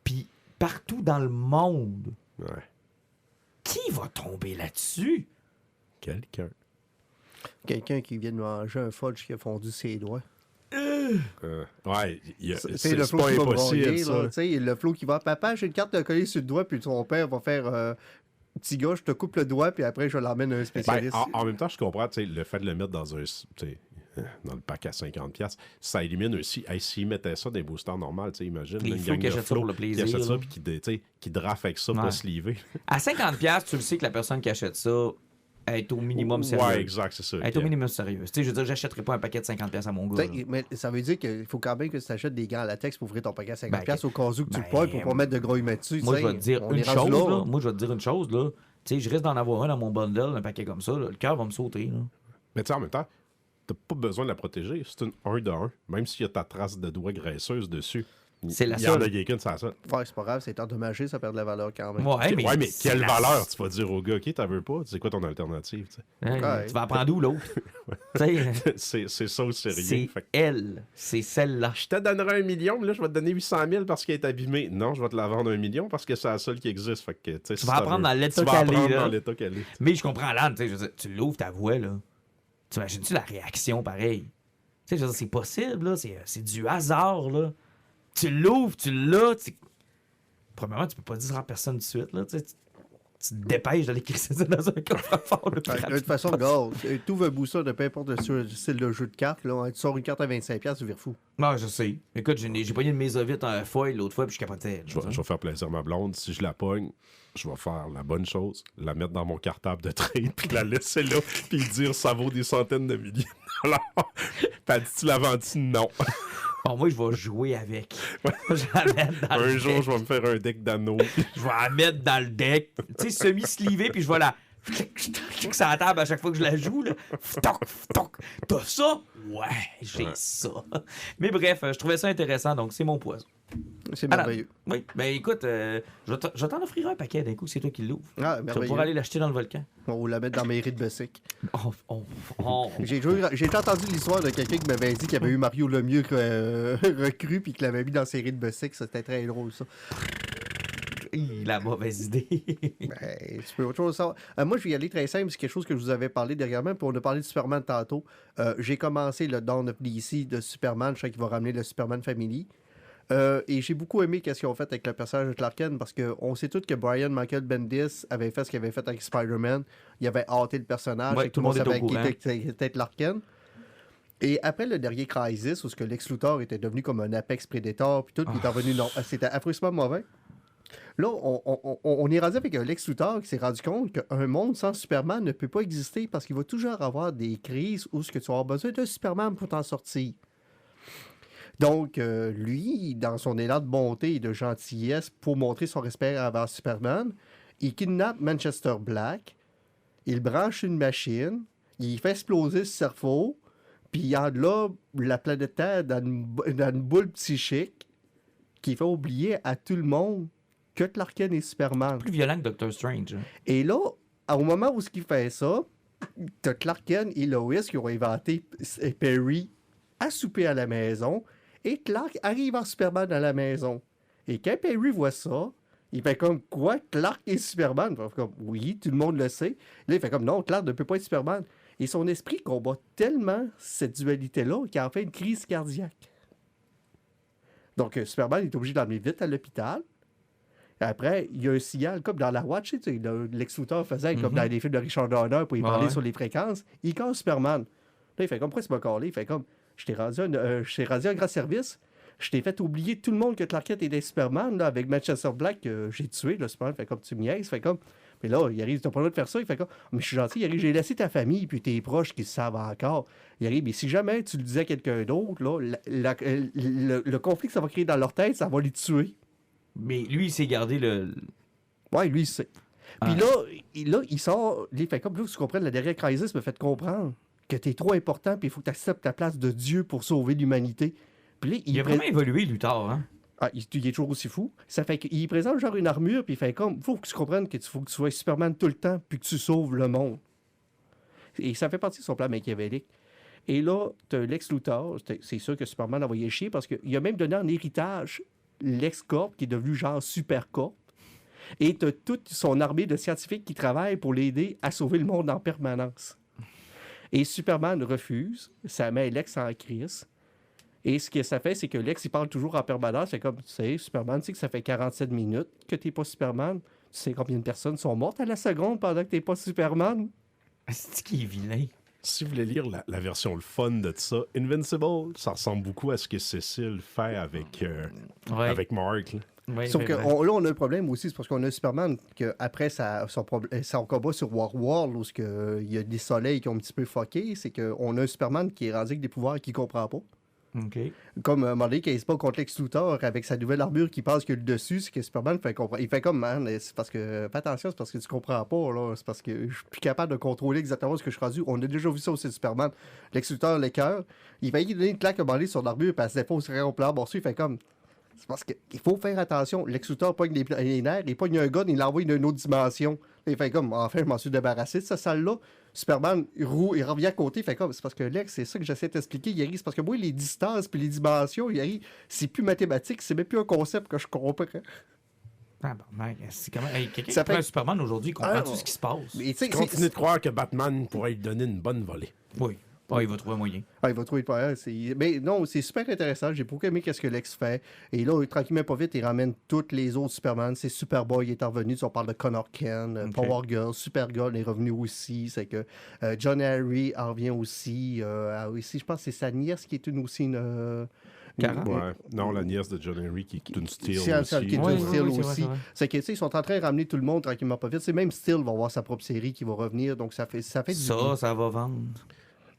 Puis partout dans le monde. Ouais. Qui va tomber là-dessus? Quelqu'un. Quelqu'un qui vient de manger un fudge qui a fondu ses doigts. Ouais, c'est le flow qui va broyer, là, le flow qui va. Papa, j'ai une carte de coller sur le doigt, puis ton père va faire petit gars, je te coupe le doigt, puis après je l'emmène à un spécialiste. En même temps, je comprends le fait de le mettre dans le pack à 50$, ça élimine aussi. Hey, s'ils mettaient ça dans des boosters normales, imagine les une gang de flow pour le plaisir, qui achète ça puis qui draft avec ça, pas se livrer. À 50$, tu le sais que la personne qui achète ça est au minimum sérieux. Ouais, exact, c'est ça. Être au minimum sérieux. Tu sais, je veux dire, j'achèterais pas un paquet de 50$ à mon gars. Mais ça veut dire qu'il faut quand même que tu achètes des gants à latex pour ouvrir ton paquet à 50$ au cas où que tu le pognes pour pas mettre de gros humains dessus. Moi, je vais te dire une chose, là. Moi, je vais te dire une chose, là. Tu sais, je risque d'en avoir un dans mon bundle, un paquet comme ça, là. Le cœur va me sauter, là. Mais tu sais, en même temps, t'as pas besoin de la protéger. C'est une 1 de 1. Même s'il y a ta trace de doigt graisseuse dessus. C'est la seule. Il y en a quelqu'un, c'est la seule. Ouais, c'est pas grave, c'est endommagé, ça perd de la valeur quand même. Ouais, mais quelle valeur tu vas dire au gars, OK, t'en veux pas? C'est quoi ton alternative? Tu vas apprendre où l'autre? C'est ça au sérieux. C'est elle. C'est celle-là. Je te donnerai 1 million, mais là, je vais te donner 800 000 parce qu'elle est abîmée. Non, je vais te la vendre 1 million parce que c'est la seule qui existe. Fait que, tu vas apprendre dans l'état qu'elle est. Mais je comprends, Alan, tu l'ouvres ta voix, là. Tu imagines-tu la réaction pareil? Tu sais, c'est possible, là. C'est du hasard, là. Tu l'ouvres, tu l'as. Premièrement, tu peux pas dire à personne tout de suite. Là, tu te dépêches d'aller crisser ça dans un coffre-fort. De toute façon, regarde, tu ouvres un booster de peu importe le style de jeu de cartes. Là, tu sors une carte à 25$, tu vires fou. Non, je sais. Écoute, j'ai pogné une Mésovite en foil l'autre fois, puis je capotais. Je vais faire plaisir à ma blonde. Si je la pogne, je vais faire la bonne chose, la mettre dans mon cartable de trade, puis la laisser là, puis dire ça vaut des centaines de milliers de dollars. Puis elle dit, tu la vends-tu? Non. Bon, moi, je vais jouer avec. Je vais la mettre dans un jour, je vais me faire un deck d'anneaux. Je vais la mettre dans le deck, tu sais, semi-slivée, puis je vais la... sur la table à chaque fois que je la joue, là. T'as ça? Ouais, j'ai ça. Mais bref, je trouvais ça intéressant, donc c'est mon poison. C'est merveilleux. Oui, ben écoute, je t'en offrirai un paquet d'un coup, c'est toi qui l'ouvres. Ah, merveilleux. Tu vas pouvoir aller l'acheter dans le volcan. On va la mettre dans Mairie de Bessic. J'ai déjà entendu l'histoire de quelqu'un qui m'avait dit qu'il avait eu Mario Lemieux recru puis qu'il l'avait mis dans la série de Bessic. C'était très drôle, ça. La mauvaise idée. Tu peux autre chose savoir. Moi, je vais y aller très simple. C'est quelque chose que je vous avais parlé dernièrement. Puis on a parlé de Superman tantôt. J'ai commencé le Dawn of DC de Superman. Je sais qu'il va ramener le Superman Family. Et j'ai beaucoup aimé ce qu'ils ont fait avec le personnage de Clark Kent parce qu'on sait tous que Brian Michael Bendis avait fait ce qu'il avait fait avec Spider-Man. Il avait hâté le personnage et tout le monde savait qu'il était Clark Kent. Et après le dernier Crisis, où ce que Lex Luthor était devenu comme un Apex Predator, puis tout, il est revenu, non, c'était affreusement mauvais. Là, on est rendu avec un Lex Luthor qui s'est rendu compte qu'un monde sans Superman ne peut pas exister parce qu'il va toujours avoir des crises où ce que tu vas avoir besoin de Superman pour t'en sortir. Donc, lui, dans son élan de bonté et de gentillesse pour montrer son respect envers Superman, il kidnappe Manchester Black, il branche une machine, il fait exploser le cerveau, puis il y a là la planète Terre dans une boule psychique qui fait oublier à tout le monde que Clark Kent est Superman. Plus violent que Doctor Strange. Et là, au moment où il fait ça, t'as Clark Kent et Lois qui ont inventé Perry à souper à la maison, et Clark arrive en Superman à la maison. Et quand Perry voit ça, il fait comme quoi? Clark est Superman? Il fait comme oui, tout le monde le sait. Là, il fait comme non, Clark ne peut pas être Superman. Et son esprit combat tellement cette dualité-là qu'il en fait une crise cardiaque. Donc, Superman est obligé d'emmener vite à l'hôpital. Après, il y a un signal, comme dans la Watch, tu sais, Lex Luthor faisait comme dans les films de Richard Donner pour y parler sur les fréquences. Il casse Superman. Là, il fait comme, pourquoi c'est pas calé? Il fait comme, je t'ai rendu un grand service. Je t'ai fait oublier tout le monde que Clark Kent était Superman, là, avec Manchester Black que j'ai tué. Là, Superman fait comme, tu me niaises. Fait comme, mais là, il arrive, t'as pas le droit de faire ça. Il fait comme, mais je suis gentil. Il arrive, j'ai laissé ta famille puis tes proches qui le savent encore. Il arrive, mais si jamais tu le disais à quelqu'un d'autre, là, le conflit que ça va créer dans leur tête, ça va les tuer. Mais lui, il s'est gardé le... Ouais, lui, il sait. Puis là, il sort, il fait comme, là, tu comprennes, la dernière Crisis me fait comprendre que t'es trop important puis il faut que tu acceptes ta place de Dieu pour sauver l'humanité. Puis là, il a vraiment évolué, Luthor, hein? Ah, il est toujours aussi fou. Ça fait qu'il présente genre une armure, puis il fait comme, faut que tu comprennes qu'il faut que tu sois Superman tout le temps, puis que tu sauves le monde. Et ça fait partie de son plan machiavélique. Et là, t'as Lex Luthor, c'est sûr que Superman a envoyé chier, parce qu'il a même donné en héritage Lex-Corp, qui est devenu genre Super-Corp. Et t'as toute son armée de scientifiques qui travaillent pour l'aider à sauver le monde en permanence. Et Superman refuse, ça met Lex en crise. Et ce que ça fait, c'est que Lex, il parle toujours en permanence. C'est comme, tu sais, Superman, tu sais que ça fait 47 minutes que t'es pas Superman. Tu sais combien de personnes sont mortes à la seconde pendant que t'es pas Superman? C'est qui est vilain. Si vous voulez lire la version le fun de ça, Invincible, ça ressemble beaucoup à ce que Cécile fait avec Mark. Ouais, sauf que là, on a un problème aussi, c'est parce qu'on a Superman qu'après son combat sur World, où il y a des soleils qui ont un petit peu fucké, c'est qu'on a un Superman qui est rendu avec des pouvoirs qu'il comprend pas. Okay. Comme Marley qui se bat contre Lex Luthor avec sa nouvelle armure qui pense que le dessus, c'est que Superman fait comprendre. Il fait comme, man, c'est parce que, fais attention, c'est parce que tu comprends pas, là. C'est parce que je suis plus capable de contrôler exactement ce que je suis rendu. On a déjà vu ça aussi de Superman. Lex Luthor, le cœur, il va y donner une claque à Marley sur l'armure, puis elle se défausse au plan borsé, il fait comme. C'est parce qu'il faut faire attention. Lex Luthor pogne les nerfs, il pogne un gun, il l'envoie dans une autre dimension. Il fait comme, enfin, je m'en suis débarrassé de cette salle-là. Superman, il revient à côté, il fait comme, c'est parce que Lex, c'est ça que j'essaie de t'expliquer. Il arrive, c'est parce que moi, les distances puis les dimensions, il arrive, c'est plus mathématique, c'est même plus un concept que je comprends. Ah bon, mec, c'est comment... quelqu'un qui prend un Superman aujourd'hui, il comprend tout ce qui se passe. Tu continues de croire que Batman pourrait lui donner une bonne volée. Oui. Ah, il va trouver un moyen. Ah, il va trouver le moyen. Mais non, c'est super intéressant. J'ai beaucoup aimé ce que Lex fait. Et là, tranquillement, pas vite, il ramène tous les autres Superman. C'est Superboy, il est revenu. On parle de Connor Kent, Power Girl, Supergirl est revenu aussi. C'est que John Harry en revient aussi. Je pense que c'est sa nièce qui est aussi une... Ouais. Non, la nièce de John Henry qui est une Steel aussi. Qui est une Steel aussi. C'est que, tu sais, ils sont en train de ramener tout le monde tranquillement pas vite. C'est même Steel va avoir sa propre série qui va revenir. Donc, ça fait du bien. Ça va vendre.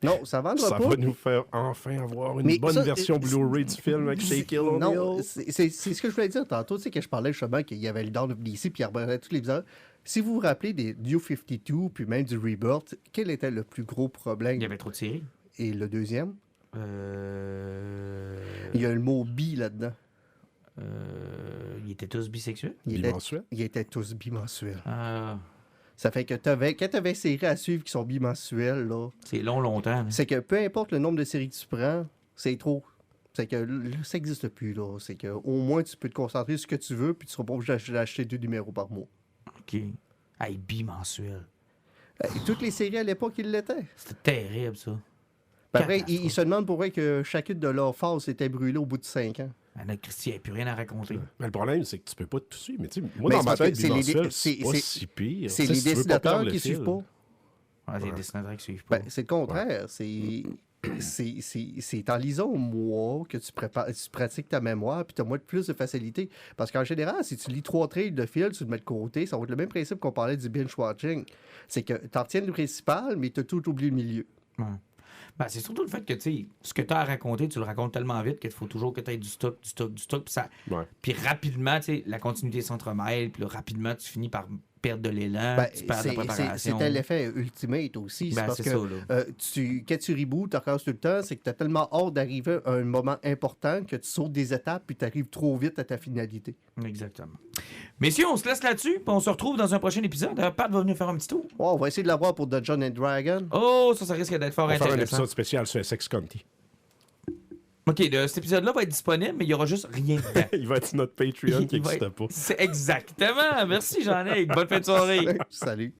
Non, ça vendra pas. Ça va nous faire enfin avoir une bonne version Blu-ray du film avec Shaquille O'Neal. Non, c'est ce que je voulais dire tantôt. Tu sais, que je parlais justement qu'il y avait le Dawn of DC puis il revenait tous les épisodes. Si vous vous rappelez des New 52 puis même du Rebirth, quel était le plus gros problème? Il y avait trop de séries. Et le deuxième? Il y a le mot bi là-dedans. Ils étaient tous bisexuels? Bimensuels? Ils étaient tous bimensuels. Ah... Ça fait que quand tu avais des séries à suivre qui sont bimensuelles, là... C'est longtemps. Là. C'est que peu importe le nombre de séries que tu prends, c'est trop. C'est que là, ça n'existe plus, là. C'est que au moins, tu peux te concentrer sur ce que tu veux, puis tu seras pas obligé d'acheter 2 numéros par mois. OK. Hey, bimensuel. Toutes les séries à l'époque, ils l'étaient. C'était terrible, ça. Après, ils se demandent pourquoi que chacune de leurs phases était brûlée au bout de 5 ans. Notre Christy, il n'y a plus rien à raconter. Mais le problème, c'est que tu peux pas tout suivre. Mais tu sais, moi, dans ma tête, bimensuel, c'est pas si pire. C'est les dessinateurs qui suivent pas. C'est les dessinateurs qui suivent pas. pas. C'est le contraire. C'est en lisant au mois que tu pratiques ta mémoire puis tu as plus de facilité. Parce qu'en général, si tu lis 3 trails de fil, tu le mets de côté, ça va être le même principe qu'on parlait du binge-watching. C'est que tu en retiens le principal, mais tu as tout oublié le milieu. Ouais. C'est surtout le fait que, tu sais, ce que tu as à raconter, tu le racontes tellement vite qu'il faut toujours que tu aies du stock. Puis rapidement, tu sais, la continuité s'entremêle, puis là, rapidement, tu finis par perdre de l'élan, tu perds de la préparation. C'était l'effet Ultimate aussi. C'est parce que quand tu reboots, tu recommences tout le temps, c'est que tu as tellement hâte d'arriver à un moment important que tu sautes des étapes puis tu arrives trop vite à ta finalité. Exactement. Messieurs, on se laisse là-dessus, puis on se retrouve dans un prochain épisode. Pat va venir faire un petit tour. On va essayer de l'avoir pour Dungeons & Dragons. Oh, ça risque d'être fort intéressant. On va faire un épisode spécial sur Sex Conti. OK, cet épisode-là va être disponible, mais il n'y aura juste rien dedans. Il va être sur notre Patreon qui n'existe pas. C'est exactement. Merci, Jean-Nic. Bonne fin de soirée. Salut.